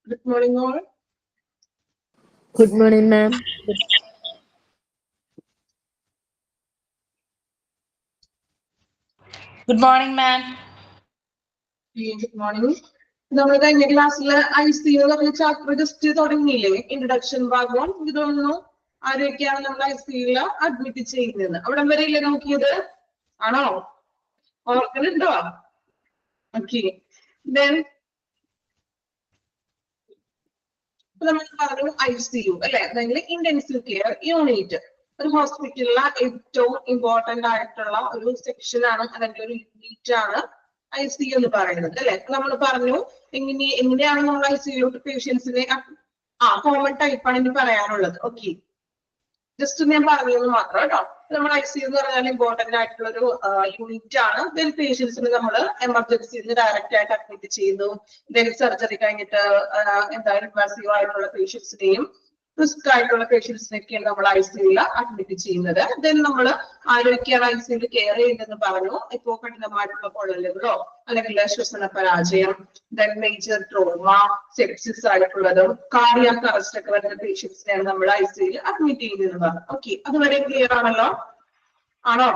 Good morning, all. Good morning, ma'am. Good morning, ma'am. Good morning. നമ്മൾ കഴിഞ്ഞ ക്ലാസ്സിൽ ICU പറഞ്ഞ ചാപ്റ്റർ ജസ്റ്റ് തുടങ്ങിയില്ലേ, ഇൻട്രൊഡക്ഷൻ ഭാഗം. എനിക്ക് തോന്നുന്നു ആരൊക്കെയാണ് നമ്മൾ ICUയിൽ അഡ്മിറ്റ് ചെയ്യുന്നത് അവിടെ വരെ ഇല്ലേ നോക്കിയത്? ആണോ? ഓർക്കുന്നുണ്ടോ? ഓക്കെ. ദെൻ നമ്മൾ പറഞ്ഞു ICU അല്ലെ, അതായത് ഇന്റൻസീവ് കെയർ യൂണിറ്റ്. ഒരു ഹോസ്പിറ്റലിലെ ഏറ്റവും ഇമ്പോർട്ടന്റ് ആയിട്ടുള്ള ഒരു സെക്ഷൻ ആണ്, അല്ലെങ്കിൽ ഒരു യൂണിറ്റ് ആണ് ICU എന്ന് പറയുന്നത് അല്ലെ. നമ്മൾ പറഞ്ഞു എങ്ങനെയാണ് നമ്മൾ ICUലോട്ട് പേഷ്യൻസിനെ കോമൺ ടൈപ്പാണ് ഇനി പറയാനുള്ളത്. ഓക്കെ, ജസ്റ്റ് ഞാൻ പറഞ്ഞത് മാത്രം കേട്ടോ. നമ്മൾ ICU എന്ന് പറഞ്ഞാൽ ഇമ്പോർട്ടന്റ് ആയിട്ടുള്ള ഒരു യൂണിറ്റ് ആണ്. ദെൻ പേഷ്യൻസിന് നമ്മൾ എമർജൻസിന്ന് ഡയറക്റ്റ് ആയിട്ട് അഡ്മിറ്റ് ചെയ്യുന്നു. ദെൻ സർജറി കഴിഞ്ഞിട്ട് എന്തായാലും ഇൻവാസീവ് ആയിട്ടുള്ള പേഷ്യൻസിനെയും റിസ്ക് ആയിട്ടുള്ള പേഷ്യൻസിനെയൊക്കെയാണ് നമ്മൾ ICUയിൽ അഡ്മിറ്റ് ചെയ്യുന്നത്. ദെൻ നമ്മൾ ആരൊക്കെയാണ് ICUയിൽ കെയർ ചെയ്യുന്നതെന്ന് പറഞ്ഞു. ഇപ്പോ കഠിനമായിട്ടുള്ള പൊള്ളലുകളോ അല്ലെങ്കിൽ ശ്വസന പരാജയം, ദെൻ മേജർ ട്രോമ, സെപ്സിസ് ആയിട്ടുള്ളതും കാർഡിയാക് അറസ്റ്റ് ഒക്കെ വരുന്ന പേഷ്യൻസിനെയാണ് നമ്മൾ ICUയിൽ അഡ്മിറ്റ് ചെയ്യുന്നതെന്ന് പറഞ്ഞു. ഓക്കെ, അതുവരെ ക്ലിയർ ആണല്ലോ? ആണോ?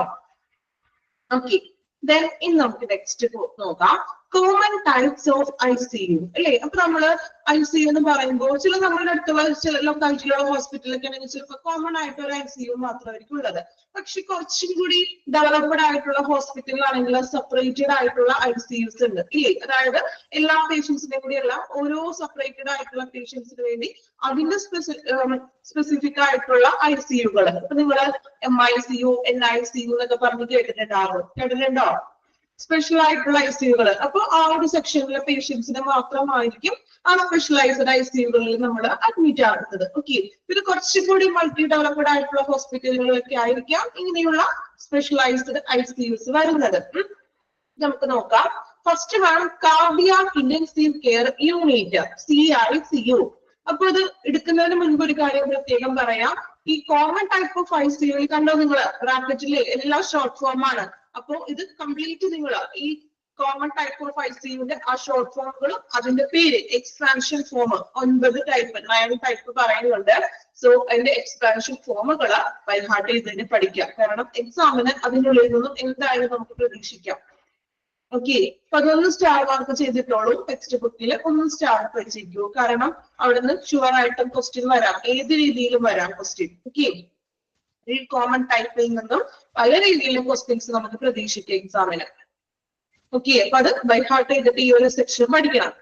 ഓക്കെ. ദെൻ ഇനി നമുക്ക് നെക്സ്റ്റ് നോക്കാം, കോമൺ ടൈപ്സ് ഓഫ് ICU അല്ലെ. അപ്പൊ നമ്മള് ICU എന്ന് പറയുമ്പോൾ ചില നമ്മുടെ അടുത്തുള്ള ചില ലൊക്കാലിറ്റിയിലുള്ള ഹോസ്പിറ്റലൊക്കെ ആണെങ്കിൽ ചിലപ്പോൾ കോമൺ ആയിട്ട് ഒരു ICU മാത്രമായിരിക്കും ഉള്ളത്. പക്ഷെ കുറച്ചും കൂടി ഡെവലപ്ഡ് ആയിട്ടുള്ള ഹോസ്പിറ്റലിലാണെങ്കിൽ സെപ്പറേറ്റഡ് ആയിട്ടുള്ള ICUs ഉണ്ട് ഇല്ലേ. അതായത് എല്ലാ പേഷ്യൻസിനെയും കൂടി അല്ല, ഓരോ സെപ്പറേറ്റഡ് ആയിട്ടുള്ള പേഷ്യൻസിന് വേണ്ടി അതിന്റെ സ്പെസിഫിക് ആയിട്ടുള്ള ICUകൾ. അപ്പൊ നിങ്ങള് MICU, NICU എന്നൊക്കെ പറഞ്ഞ് കേട്ടിട്ടുണ്ടോ? സ്പെഷ്യൽ ആയിട്ടുള്ള ICUകൾ. അപ്പൊ ആ ഒരു സെക്ഷനിലെ പേഷ്യൻസിനെ മാത്രമായിരിക്കും ആ സ്പെഷ്യലൈസ്ഡ് ICUകളിൽ നമ്മൾ അഡ്മിറ്റ് ആകുന്നത്. ഓക്കെ, ഇത് കുറച്ചുകൂടി മൾട്ടി ഡെവലപ്ഡ് ആയിട്ടുള്ള ഹോസ്പിറ്റലുകളൊക്കെ ആയിരിക്കാം ഇങ്ങനെയുള്ള സ്പെഷ്യലൈസ്ഡ് ICUs വരുന്നത്. നമുക്ക് നോക്കാം. First one cardiac intensive care unit, CICU. അപ്പൊ ഇത് എടുക്കുന്നതിന് മുൻപ് ഒരു കാര്യം പ്രത്യേകം പറയാം. ഈ കോമൺ ടൈപ്പ് ഓഫ് ICU കണ്ടോ നിങ്ങൾ ബ്രാക്കറ്റില് എല്ലാം ഷോർട്ട് ഫോം ആണ്. അപ്പോ ഇത് കംപ്ലീറ്റ് നിങ്ങൾ ഈ കോമൺ ടൈപ്പ് ഓഫ് ICUന്റെ ആ ഷോർട്ട് ഫോമുകളും അതിന്റെ പേര് എക്സ്പാൻഷൻ ഫോം 9 ടൈപ്പ് പറയുന്നുണ്ട്. സോ അതിന്റെ എക്സ്പാൻഷൻ ഫോമുകള് ബൈ ഹാർട്ട് ചെയ്ത് തന്നെ പഠിക്കാം. കാരണം എക്സാമിന് അതിനുള്ളിൽ നിന്നും എന്തായാലും നമുക്ക് പ്രതീക്ഷിക്കാം. ഓക്കെ, അപ്പൊ അതൊന്ന് സ്റ്റാർ മാർക്ക് ചെയ്തിട്ടോളൂ. ടെക്സ്റ്റ് ബുക്കിൽ ഒന്ന് സ്റ്റാർ വെച്ചിരിക്കൂ. കാരണം അവിടുന്ന് ഷുവർ ആയിട്ടും ക്വസ്റ്റ്യൻ വരാം, ഏത് രീതിയിലും വരാം ക്വസ്റ്റ്യൻ. ഓക്കെ, ഈ കോമൺ ടൈപ്പിൽ നിന്നും പല രീതിയിലും ക്വസ്റ്റ്യൻസ് നമുക്ക് പ്രതീക്ഷിക്കാം എക്സാമിന്. ഓക്കെ, അപ്പൊ അത് ബൈ ഹാർട്ട് ചെയ്തിട്ട് ഈ ഒരു സെക്ഷൻ പഠിക്കണം.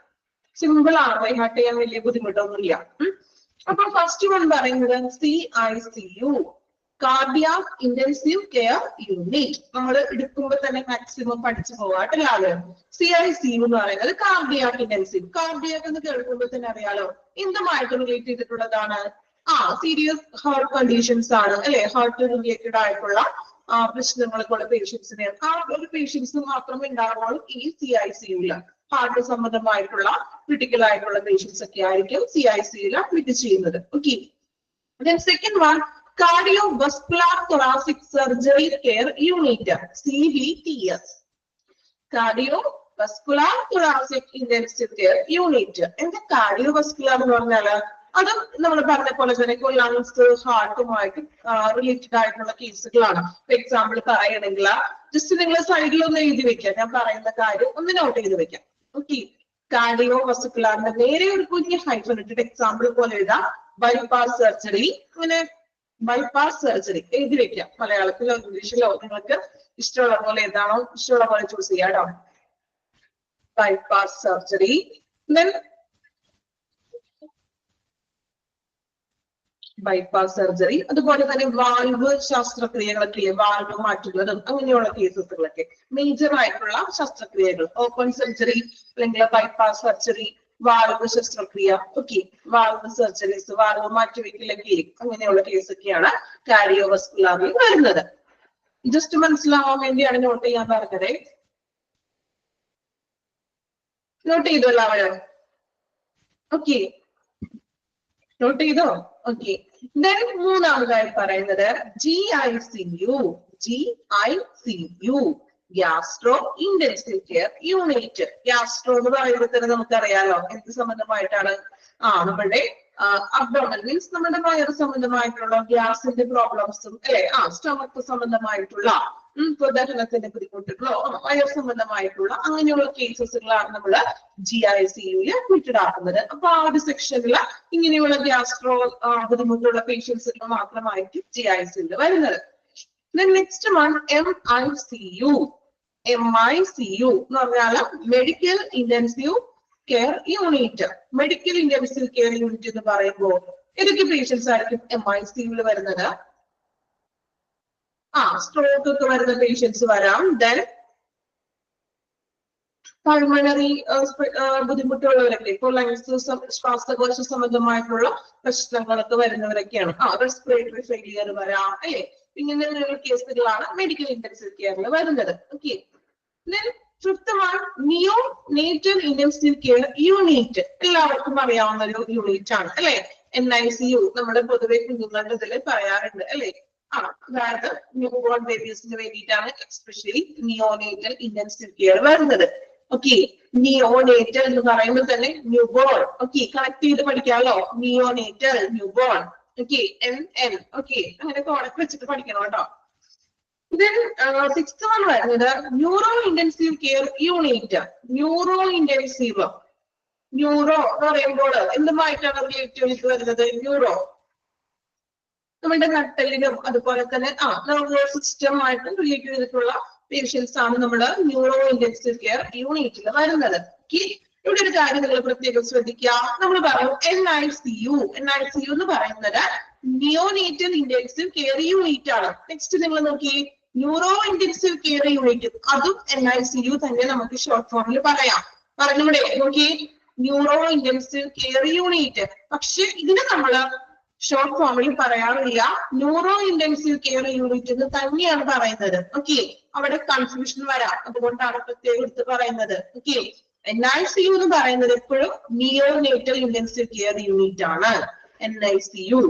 സിമ്പിൾ ആണ്, ബൈ ഹാർട്ട് ചെയ്യാൻ വലിയ ബുദ്ധിമുട്ടൊന്നുമില്ല. അപ്പൊ ഫസ്റ്റ് വൺ പറയുന്നത് CICU, cardiac intensive care unit. നമ്മൾ എടുക്കുമ്പോൾ തന്നെ മാക്സിമം പഠിച്ചു പോകാട്ട് എല്ലാവരും. CICU എന്ന് പറയുന്നത് കാർഡിയാക് ഇന്റൻസീവ്. കാർഡിയാക് എന്ന് കേൾക്കുമ്പോൾ തന്നെ അറിയാലോ എന്തുമായിട്ട് റിലേറ്റ് ചെയ്തിട്ടുള്ളതാണ്? സീരിയസ് ഹാർട്ട് കണ്ടീഷൻസ് ആണ് അല്ലെ. ഹാർട്ട് റിലേറ്റഡ് ആയിട്ടുള്ള പ്രശ്നങ്ങൾക്കുള്ള പേഷ്യൻസിനെ ആ ഒരു പേഷ്യൻസ് മാത്രമേ ഉണ്ടാവുള്ളൂ ഈ CICUയിൽ. ഹാർട്ട് സംബന്ധമായിട്ടുള്ള ക്രിട്ടിക്കൽ ആയിട്ടുള്ള പേഷ്യൻസ് ഒക്കെ ആയിരിക്കും CICUയിൽ അഡ്മിറ്റ് ചെയ്യുന്നത്. Okay, second one cardiovascular thoracic surgery care unit, CVTS. Cardio vascular thoracic intensive care unit. എന്താ cardiovascular എന്ന് പറഞ്ഞാല് അതും നമ്മൾ പറഞ്ഞ പോലെ തന്നെ ലങ്സ് ഹാർട്ടുമായിട്ട് റിലേറ്റഡ് ആയിട്ടുള്ള കേസുകളാണ്. ഫോർ എക്സാമ്പിൾ പറയണമെങ്കിൽ ജസ്റ്റ് നിങ്ങൾ സൈഡിൽ ഒന്ന് എഴുതി വെക്കാം, ഞാൻ പറയുന്ന കാര്യം ഒന്ന് നോട്ട് ചെയ്ത് വെക്കാം. ഓക്കെ, കാർഡിയോ വസ്കുലാറിന്റെ നേരെ ഒരു കുഞ്ഞ് ഹൈഫൻ ഇട്ടിട്ട് എക്സാമ്പിൾ പോലെ എഴുതാം. ബൈപ്പാസ് സർജറി, അങ്ങനെ ബൈപ്പാസ് സർജറി എഴുതി വെക്കാം. മലയാളത്തിലോ ഇംഗ്ലീഷിലോ നിങ്ങൾക്ക് ഇഷ്ടമുള്ള പോലെ ഏതാണോ ഇഷ്ടമുള്ള പോലെ ചൂസ് ചെയ്യാം കേട്ടോ. Bypass surgery. ബൈപ്പാസ് സർജറി, അതുപോലെ തന്നെ വാൽവ് ശസ്ത്രക്രിയകളൊക്കെ, വാൽവ് മാറ്റുന്നതും അങ്ങനെയുള്ള കേസുകളൊക്കെ മേജർ ആയിട്ടുള്ള ശസ്ത്രക്രിയകൾ, ഓപ്പൺ സർജറി അല്ലെങ്കിൽ ബൈപ്പാസ് സർജറി, വാൽവ് ശസ്ത്രക്രിയ, ഓക്കെ, വാൽവ് സർജറീസ്, വാൽവ് മാറ്റിവെക്കലൊക്കെ അങ്ങനെയുള്ള കേസൊക്കെയാണ് കാർഡിയോവസ്കുലറിൽ വരുന്നത്. ജസ്റ്റ് മനസ്സിലാവാൻ വേണ്ടിയാണ് നോട്ട് ചെയ്യാൻ പറഞ്ഞത്. നോട്ട് ചെയ്തു എല്ലാവരും? ഓക്കെ, നോട്ട് ചെയ്തോ? ഓക്കെ, മൂന്നാമതായി പറയുന്നത് GICU. GICU, gastro intensive care unit. Gastro എന്ന് പറയുമ്പോൾ തന്നെ നമുക്കറിയാലോ എന്ത് സംബന്ധമായിട്ടാണ്? നമ്മളുടെ അബ്ഡോമൻ മീൻസ് നമ്മുടെ വയറ് സംബന്ധമായിട്ടുള്ള ഗ്യാസിന്റെ പ്രോബ്ലംസും അല്ലെ, സ്റ്റൊമക്ക് സംബന്ധമായിട്ടുള്ള ദഹനത്തിന്റെ ബുദ്ധിമുട്ടുകളോ വയർ സംബന്ധമായിട്ടുള്ള അങ്ങനെയുള്ള കേസസുകളാണ് നമ്മൾ GICUയിൽ അഡ്മിറ്റഡ് ആക്കുന്നത്. അപ്പൊ ആ ഒരു സെക്ഷനിൽ ഇങ്ങനെയുള്ള ഗ്യാസ്ട്രോ ബുദ്ധിമുട്ടുള്ള പേഷ്യൻസുകൾ മാത്രമായിരിക്കും GICUയിൽ വരുന്നത്. Next one MICU. MICU എന്ന് പറഞ്ഞാൽ medical intensive care unit. Medical intensive care unit എന്ന് പറയുമ്പോൾ ഏതൊക്കെ പേഷ്യൻസ് ആയിരിക്കും MICUയിൽ വരുന്നത്? സ്ട്രോക്ക് ഒക്കെ വരുന്ന പേഷ്യൻസ് വരാം. ദെൻ പൾമണറി ബുദ്ധിമുട്ടുള്ളവരൊക്കെ, ഇപ്പോൾ ലങ്സ് ശ്വാസകോശ സംബന്ധമായിട്ടുള്ള പ്രശ്നങ്ങളൊക്കെ വരുന്നവരൊക്കെയാണ്. റെസ്പിറേറ്ററി ഫെയിലിയർ വരാം അല്ലെ, ഇങ്ങനെയുള്ള കേസുകളാണ് മെഡിക്കൽ ഇന്റൻസീവ് കെയറിൽ വരുന്നത്. ഓക്കെ, ഫിഫ്ത്ത് വൺ നിയോ നേറ്റൽ ഇന്റൻസീവ് കെയർ യൂണിറ്റ്. എല്ലാവർക്കും അറിയാവുന്ന ഒരു യൂണിറ്റ് ആണ് അല്ലെ, NICU. നമ്മുടെ പൊതുവെ കുഞ്ഞുങ്ങളുടെ ഇതിൽ പറയാറുണ്ട് അല്ലെ. അതായത് ന്യൂ ബോൺ ബേബീസിന് വേണ്ടിയിട്ടാണ് എക്സ്പെഷ്യലി നിയോനേറ്റൽ ഇന്റൻസീവ് കെയർ വരുന്നത്. ഓക്കെ, നിയോനേറ്റൽ എന്ന് പറയുമ്പോൾ തന്നെ ന്യൂ ബോൺ. ഓക്കെ, കണക്ട് ചെയ്ത് പഠിക്കാമല്ലോ. Neonatal, new born. Okay, NN. Okay, അങ്ങനെ കോണക്ക് വെച്ചിട്ട് പഠിക്കണം കേട്ടോ. സിക്സ്ത് വൺ വരുന്നത് neuro intensive care unit. Neuro intensive, neuro എന്ന് പറയുമ്പോൾ എന്തുമായിട്ടാണ് റിലേറ്റീവ് വരുന്നത്? ന്യൂറോ നമ്മുടെ നട്ടലിനും അതുപോലെ തന്നെ നെർവസ് സിസ്റ്റമായിട്ട് റിലേറ്റ് ചെയ്തിട്ടുള്ള പേഷ്യൻസ് ആണ് നമ്മുടെ ന്യൂറോ ഇന്റൻസീവ് കെയർ യൂണിറ്റിൽ വരുന്നത്. ഇവിടെ ഒരു കാര്യം നിങ്ങൾ പ്രത്യേകം ശ്രദ്ധിക്കുക. നമ്മൾ പറയും NICU. NICU എന്ന് പറയുന്നത് നിയോനേറ്റൽ ഇന്റൻസീവ് കെയർ യൂണിറ്റ് ആണ്. നെക്സ്റ്റ് നിങ്ങൾ നോക്കി, ന്യൂറോ ഇന്റൻസീവ് കെയർ യൂണിറ്റ്, അതും NICU തന്നെ നമുക്ക് ഷോർട്ട് ഫോമിൽ പറയാം. പറഞ്ഞൂടെ? നോക്കി, ന്യൂറോ ഇന്റൻസീവ് കെയർ യൂണിറ്റ്. പക്ഷെ ഇതിന് നമ്മള് ഷോർട്ട് ഫോമിൽ പറയാറില്ല, ന്യൂറോ ഇന്റൻസീവ് കെയർ യൂണിറ്റ് എന്ന് തന്നെയാണ് പറയുന്നത്. ഓക്കെ, അവിടെ കൺഫ്യൂഷൻ വരാം, അതുകൊണ്ടാണ് പ്രത്യേകം എടുത്ത് പറയുന്നത്. ഓക്കെ, NICU എന്ന് പറയുന്നത് എപ്പോഴും നിയോനേറ്റൽ ഇന്റൻസീവ് കെയർ യൂണിറ്റ് ആണ്, NICU.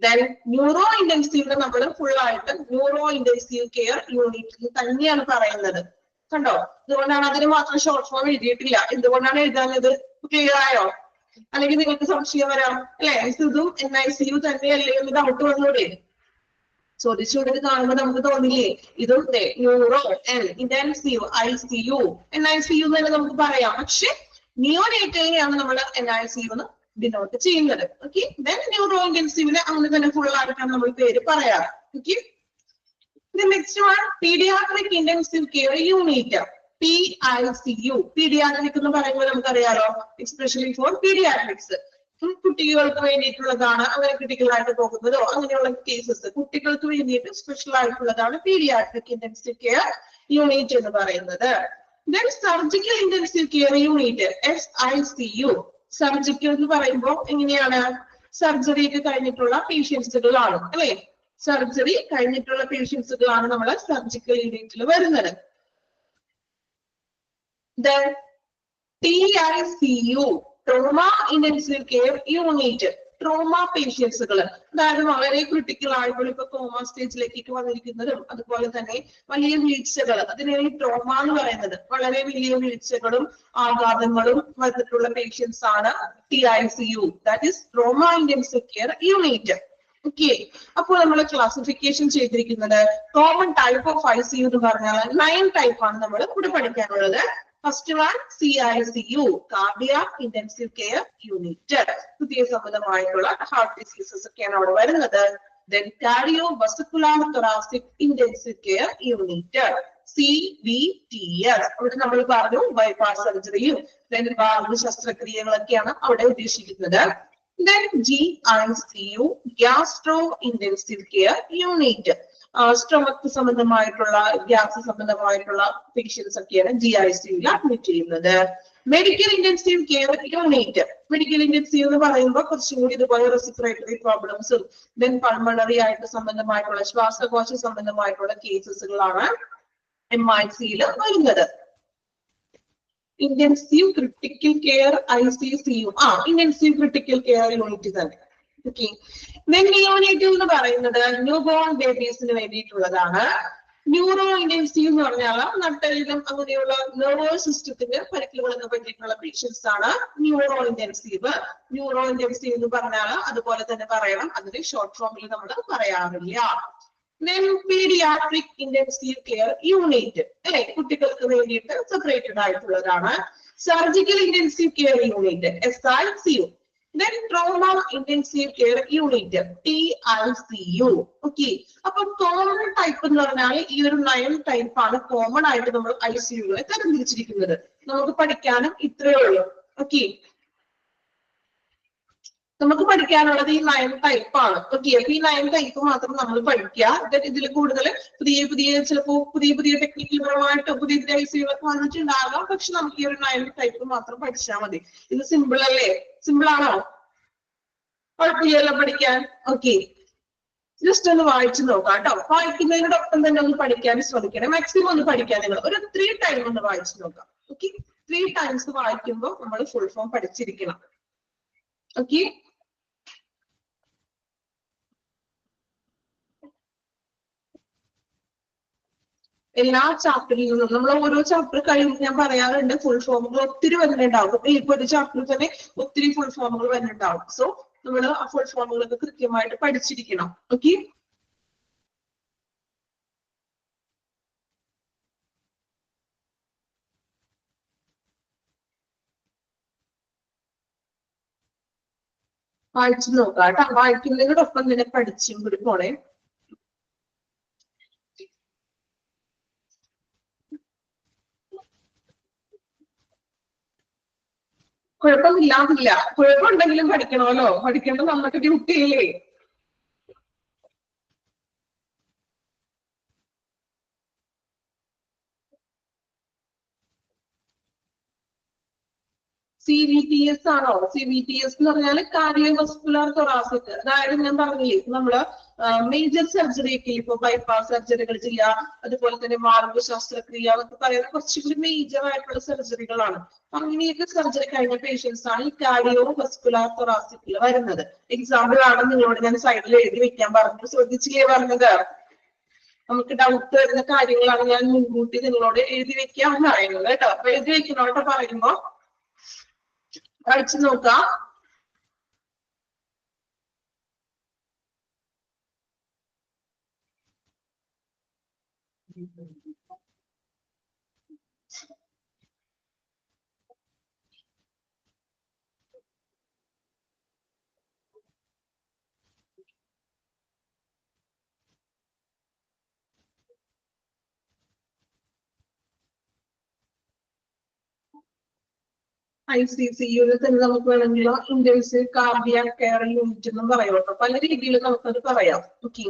ദെൻ ന്യൂറോ ഇന്റൻസീവ് നമ്മൾ ഫുൾ ആയിട്ട് ന്യൂറോ ഇന്റൻസീവ് കെയർ യൂണിറ്റ് തന്നെയാണ് പറയുന്നത്. കണ്ടോ? അതുകൊണ്ടാണ് അതിന് മാത്രം ഷോർട്ട് ഫോം എഴുതിയിട്ടില്ല. എന്തുകൊണ്ടാണ് എഴുതാഞ്ഞത്? ക്ലിയർ ആയോ? അല്ലെങ്കിൽ നിങ്ങൾക്ക് സംശയം വരാം അല്ലെ, ഇതും NICU തന്നെയല്ലേ എന്ന് ഡൗട്ട് വന്നൂടെ? ചോദിച്ചുകൊണ്ട് കാണുമ്പോൾ നമുക്ക് തോന്നില്ലേ ഇതും ന്യൂറോ ഇന്റൻസീവ് ICU NICU തന്നെ നമുക്ക് പറയാം. പക്ഷെ നിയോനേറ്റലിനെയാണ് നമ്മൾ NICU എന്ന് ഡിനോട്ട് ചെയ്യുന്നത്. ഓക്കെ, ദെൻ ന്യൂറോ ഇന്റൻസീവിനെ അങ്ങനെ തന്നെ ഫുൾ ആയിട്ടാണ് നമ്മൾ പേര് പറയാറ്. Okay, next one paediatric intensive care unit, PICU. Paediatric എന്ന് പറയുമ്പോൾ നമുക്കറിയാലോ, എക്സ്പെഷ്യലി ഫോർ പീഡിയാട്രിക്സ്, കുട്ടികൾക്ക് വേണ്ടിയിട്ടുള്ളതാണ്. അങ്ങനെ ക്രിട്ടിക്കലായിട്ട് പോകുന്നതോ അങ്ങനെയുള്ള കേസസ് കുട്ടികൾക്ക് വേണ്ടിയിട്ട് സ്പെഷ്യൽ ആയിട്ടുള്ളതാണ് പീഡിയാട്രിക് ഇന്റൻസീവ് കെയർ യൂണിറ്റ് എന്ന് പറയുന്നത്. Then surgical intensive care unit, SICU. Surgical എന്ന് പറയുമ്പോൾ എങ്ങനെയാണ്? സർജറി ഒക്കെ കഴിഞ്ഞിട്ടുള്ള പേഷ്യൻസുകളാണ് അല്ലെ, സർജറി കഴിഞ്ഞിട്ടുള്ള പേഷ്യൻസുകളാണ് നമ്മൾ സർജിക്കൽ യൂണിറ്റിൽ വരുന്നത്. Then TICU, trauma intensive care unit. Trauma പേഷ്യൻസുകൾ, അതായത് വളരെ ക്രിട്ടിക്കൽ ആയിട്ടുള്ള ഇപ്പൊ കോമ സ്റ്റേജിലേക്കൊക്കെ വന്നിരിക്കുന്നതും അതുപോലെ തന്നെ വലിയ വീഴ്ചകൾ, അതിനാണ് ട്രോമ എന്ന് പറയുന്നത്. വളരെ വലിയ വീഴ്ചകളും ആഘാതങ്ങളും വന്നിട്ടുള്ള പേഷ്യൻസ് ആണ് TICU, that is trauma intensive care unit. Okay, അപ്പോൾ നമ്മൾ ക്ലാസിഫിക്കേഷൻ ചെയ്തിരിക്കുന്നത് കോമൺ ടൈപ്പ് ഓഫ് ICU എന്ന് പറഞ്ഞാൽ 9 ടൈപ്പ് ആണ് നമ്മൾ ഇവിടെ പഠിക്കാനുള്ളത്. First one CICU, cardiac intensive care unit, ഹൃദയ സംബന്ധമായിട്ടുള്ള ഹാർട്ട് ഡിസീസസ് ഒക്കെയാണ് അവിടെ വരുന്നത്. Then cardiovascular thoracic intensive care unit, CVTS, അവിടെ നമ്മൾ പറഞ്ഞു ബൈപ്പാസ് സർജറിയും ശസ്ത്രക്രിയകളൊക്കെയാണ് അവിടെ ഉദ്ദേശിക്കുന്നത്. Then GICU, gastro intensive care unit, stomach സംബന്ധമായിട്ടുള്ള ഗ്യാസ് സംബന്ധമായിട്ടുള്ള പേഷ്യൻസ് ഒക്കെയാണ് GICU അഡ്മിറ്റ് ചെയ്യുന്നത്. Medical intensive care unit, medical intensive എന്ന് പറയുമ്പോൾ കുറച്ചും കൂടി ഇതുപോലെ റെസ്പിറേറ്ററി പ്രോബ്ലംസും ദെൻ പൾമണറി ആയിട്ട് സംബന്ധമായിട്ടുള്ള ശ്വാസകോശ സംബന്ധമായിട്ടുള്ള കേസസുകളാണ് MICയിൽ വരുന്നത്. Intensive critical care ICCU, intensive critical care unit തന്നെ. ഓക്കെ, നിയോനേറ്റീവ് എന്ന് പറയുന്നത് ന്യൂ ബോൺ ബേബീസിന് വേണ്ടിയിട്ടുള്ളതാണ്. ന്യൂറോ ഇന്റൻസീവ് എന്ന് പറഞ്ഞാൽ നട്ടലിലും അങ്ങനെയുള്ള നെർവസ് സിസ്റ്റത്തിന്റെ പരിക്കുകളൊക്കെ പറ്റിയിട്ടുള്ള പേഷ്യൻസ് ആണ് ന്യൂറോ ഇന്റൻസീവ്. ന്യൂറോ ഇന്റൻസീവ് എന്ന് പറഞ്ഞാൽ അതുപോലെ തന്നെ പറയണം, അതിന് ഷോർട്ട് ഫോമിൽ നമ്മൾ പറയാറില്ല. Then pediatric intensive care unit, അല്ലെ, കുട്ടികൾക്ക് വേണ്ടിയിട്ട് സെപ്പറേറ്റഡ് ആയിട്ടുള്ളതാണ്. Surgical intensive care unit SICU. Then trauma intensive care unit TICU. Okay, അപ്പൊ കോമൺ ടൈപ്പ് എന്ന് പറഞ്ഞാൽ ഈ ഒരു 9 ടൈപ്പ് ആണ് കോമൺ ആയിട്ട് നമ്മൾ ICUകളെ തരംതിരിച്ചിരിക്കുന്നത്. നമുക്ക് പഠിക്കാനും ഇത്രയേ ഉള്ളൂ. ഓക്കെ, നമുക്ക് പഠിക്കാനുള്ളത് ഈ 9 ടൈപ്പ് ആണ്. ഓക്കെ, അപ്പൊ ഈ 9 ടൈപ്പ് മാത്രം നമ്മൾ പഠിക്കുക. ഇതിൽ കൂടുതൽ ചിലപ്പോ പുതിയ ടെക്നിക്കൽ പരമായിട്ട് പുതിയ ICUകളൊക്കെ വന്നിട്ടുണ്ടാകാം. പക്ഷെ നമുക്ക് ഈ ഒരു 9 ടൈപ്പ് മാത്രം പഠിച്ചാൽ മതി. ഇത് സിമ്പിൾ അല്ലേ? സിമ്പിൾ ആണോ? കുഴപ്പമില്ലല്ലോ പഠിക്കാൻ. ഓക്കെ, ജസ്റ്റ് ഒന്ന് വായിച്ചു നോക്കാം കേട്ടോ. വായിക്കുന്നതിനോടൊപ്പം തന്നെ ഒന്ന് പഠിക്കാൻ ശ്രമിക്കണം. മാക്സിമം ഒന്ന് പഠിക്കാൻ നിങ്ങൾ ഒരു 3 ടൈം ഒന്ന് വായിച്ചു നോക്കാം. ഓക്കെ, 3 ടൈംസ് വായിക്കുമ്പോൾ നമ്മൾ ഫുൾ ഫോം പഠിച്ചിരിക്കണം. ഓക്കെ, എല്ലാ ചാപ്റ്ററിൽ നിന്നും നമ്മൾ ഓരോ ചാപ്റ്റർ കഴിയുമ്പോൾ ഞാൻ പറയാറുണ്ട് ഫുൾ ഫോമുകൾ ഒത്തിരി വരുന്നുണ്ടാവും. ഇപ്പൊ ഒരു ചാപ്റ്ററിൽ തന്നെ ഒത്തിരി ഫുൾ ഫോമുകൾ വരുന്നുണ്ടാവും. സോ നമ്മൾ ആ ഫുൾ ഫോമുകളൊക്കെ കൃത്യമായിട്ട് പഠിച്ചിരിക്കണം. ഓക്കെ, വായിച്ചു നോക്കാം കേട്ടോ. വായിക്കുന്നതിനോടൊപ്പം തന്നെ പഠിച്ചും കൂടി പോണേ. കുഴപ്പമില്ലാതില്ല, കുഴപ്പമുണ്ടെങ്കിലും പഠിക്കണമല്ലോ. പഠിക്കേണ്ട നമുക്ക് ഡ്യൂട്ടിയില്ലേ? CVTS ആണോ? CVTS എന്ന് പറഞ്ഞാൽ കാർഡിയോവസ്കുലർ തൊറാസിക്. അതായത് ഞാൻ പറഞ്ഞില്ലേ, നമ്മള് മേജർ സർജറി ഒക്കെ ഇപ്പൊ ബൈപ്പാസ് സർജറികൾ ചെയ്യുക, അതുപോലെ തന്നെ മാർഗ ശസ്ത്രക്രിയ എന്നൊക്കെ പറയുന്ന കുറച്ചുകൂടി മേജർ ആയിട്ടുള്ള സർജറികളാണ്. അങ്ങനെയൊക്കെ സർജറി കഴിഞ്ഞ പേഷ്യൻസ് ആണ് ഈ കാർഡിയോവസ്കുലർ തൊറാസിക്കിൽ വരുന്നത്. എക്സാമ്പിൾ ആണ് നിങ്ങളോട് ഞാൻ സൈഡിൽ എഴുതി വെക്കാൻ പറഞ്ഞു. ശ്രദ്ധിച്ചില്ലേ പറഞ്ഞത്? നമുക്ക് ഡൗട്ട് വരുന്ന കാര്യങ്ങളാണ് ഞാൻ മുൻകൂട്ടി നിങ്ങളോട് എഴുതി വെക്കാൻ പറയുന്നത് കേട്ടോ. അപ്പൊ എഴുതി വെക്കുന്നോട്ട് പറയുമ്പോ പഠിച്ചു നോക്കാം. ICCU തന്നെ നമുക്ക് വേണമെങ്കിൽ ഇന്റൻസീവ് കാർഡിയാക് കെയർ യൂണിറ്റ് എന്നും പറയാം കേട്ടോ. പല രീതിയിൽ നമുക്കത് പറയാം. ഓക്കെ,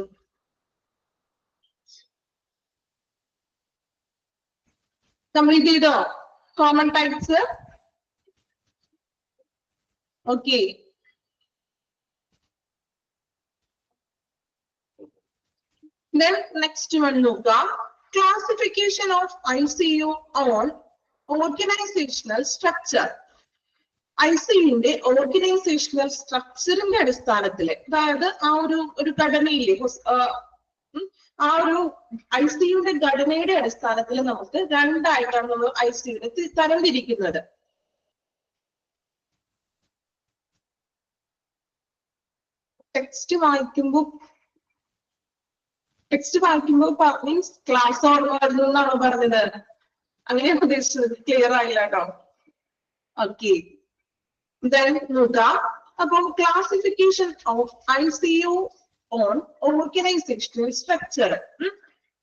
കംപ്ലീറ്റ് ചെയ്തോ common types? Okay, then next one നോക്കാം. Classification of ICU on organizational structure. ICUന്റെ ഓർഗനൈസേഷണൽ സ്ട്രക്ചറിന്റെ അടിസ്ഥാനത്തിൽ, അതായത് ആ ഒരു ഘടനയിലെ ആ ഒരു ICUന്റെ ഘടനയുടെ അടിസ്ഥാനത്തിൽ നമുക്ക് രണ്ടായിട്ടാണ് നമ്മൾ ICUനെ തരംതിരിക്കുന്നത്. ടെക്സ്റ്റ് വായിക്കുമ്പോൾ മീൻസ് ക്ലാസ് ഓർമ്മ വരുന്നു എന്നാണോ പറഞ്ഞത്? അങ്ങനെയാണ് ഉദ്ദേശിച്ചത്. ക്ലിയർ ആയില്ല കേട്ടോ. ഓക്കെ, നോക്കാം. അപ്പം classification of ICU on organisational structure.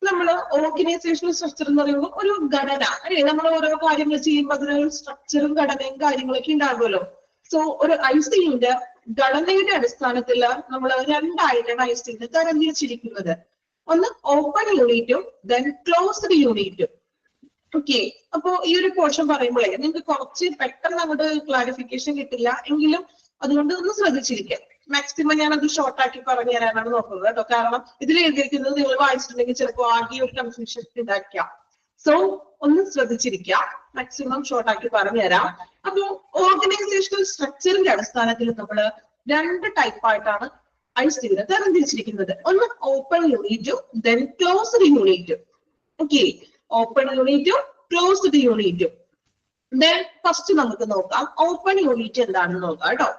നമ്മൾ ഓർഗനൈസേഷണൽ സ്ട്രക്ചർ എന്ന് പറയുമ്പോൾ ഒരു ഘടന അല്ലെ, നമ്മൾ ഓരോ കാര്യങ്ങൾ ചെയ്യുമ്പോൾ അതിനൊരു സ്ട്രക്ചറും ഘടനയും കാര്യങ്ങളൊക്കെ ഉണ്ടാകുമല്ലോ. സോ ഒരു ICUന്റെ ഘടനയുടെ അടിസ്ഥാനത്തിൽ നമ്മൾ രണ്ടായിട്ടാണ് ICUനെ തരംതിരിച്ചിരിക്കുന്നത്. ഒന്ന് ഓപ്പൺ യൂണിറ്റും ദെൻ ക്ലോസ്ഡ് യൂണിറ്റും. ഓക്കെ, അപ്പോ ഈ ഒരു പോർഷൻ പറയുമ്പോഴേ നിങ്ങൾക്ക് കുറച്ച് പെട്ടെന്ന് അങ്ങോട്ട് ക്ലാരിഫിക്കേഷൻ കിട്ടില്ല എങ്കിലും അതുകൊണ്ട് ഒന്ന് ശ്രദ്ധിച്ചിരിക്കാം. മാക്സിമം ഞാൻ അത് ഷോർട്ട് ആക്കി പറഞ്ഞു തരാനാണ് നോക്കുന്നത് കേട്ടോ. കാരണം ഇതിൽ എഴുതിയിരിക്കുന്നത് നിങ്ങൾ വായിച്ചിട്ടുണ്ടെങ്കിൽ ചിലപ്പോൾ ആകെ ഒരു കൺഫ്യൂഷൻ ഉണ്ടാക്കാം. സോ ഒന്ന് ശ്രദ്ധിച്ചിരിക്കാം. മാക്സിമം ഷോർട്ട് ആക്കി പറഞ്ഞു തരാം. അപ്പൊ ഓർഗനൈസേഷണൽ സ്ട്രക്ചറിന്റെ അടിസ്ഥാനത്തിൽ നമ്മൾ രണ്ട് ടൈപ്പായിട്ടാണ് ICUനെ തരംതിരിച്ചിരിക്കുന്നത്. ഒന്ന് ഓപ്പൺ യൂണിറ്റും ദെൻ ക്ലോസ്ഡ് യൂണിറ്റും. ഓക്കെ, ഓപ്പൺ യൂണിറ്റും ക്ലോസ്ഡ് യൂണിറ്റും. ദെൻ ഫസ്റ്റ് നമുക്ക് നോക്കാം ഓപ്പൺ യൂണിറ്റ് എന്താണെന്ന് നോക്കാം കേട്ടോ.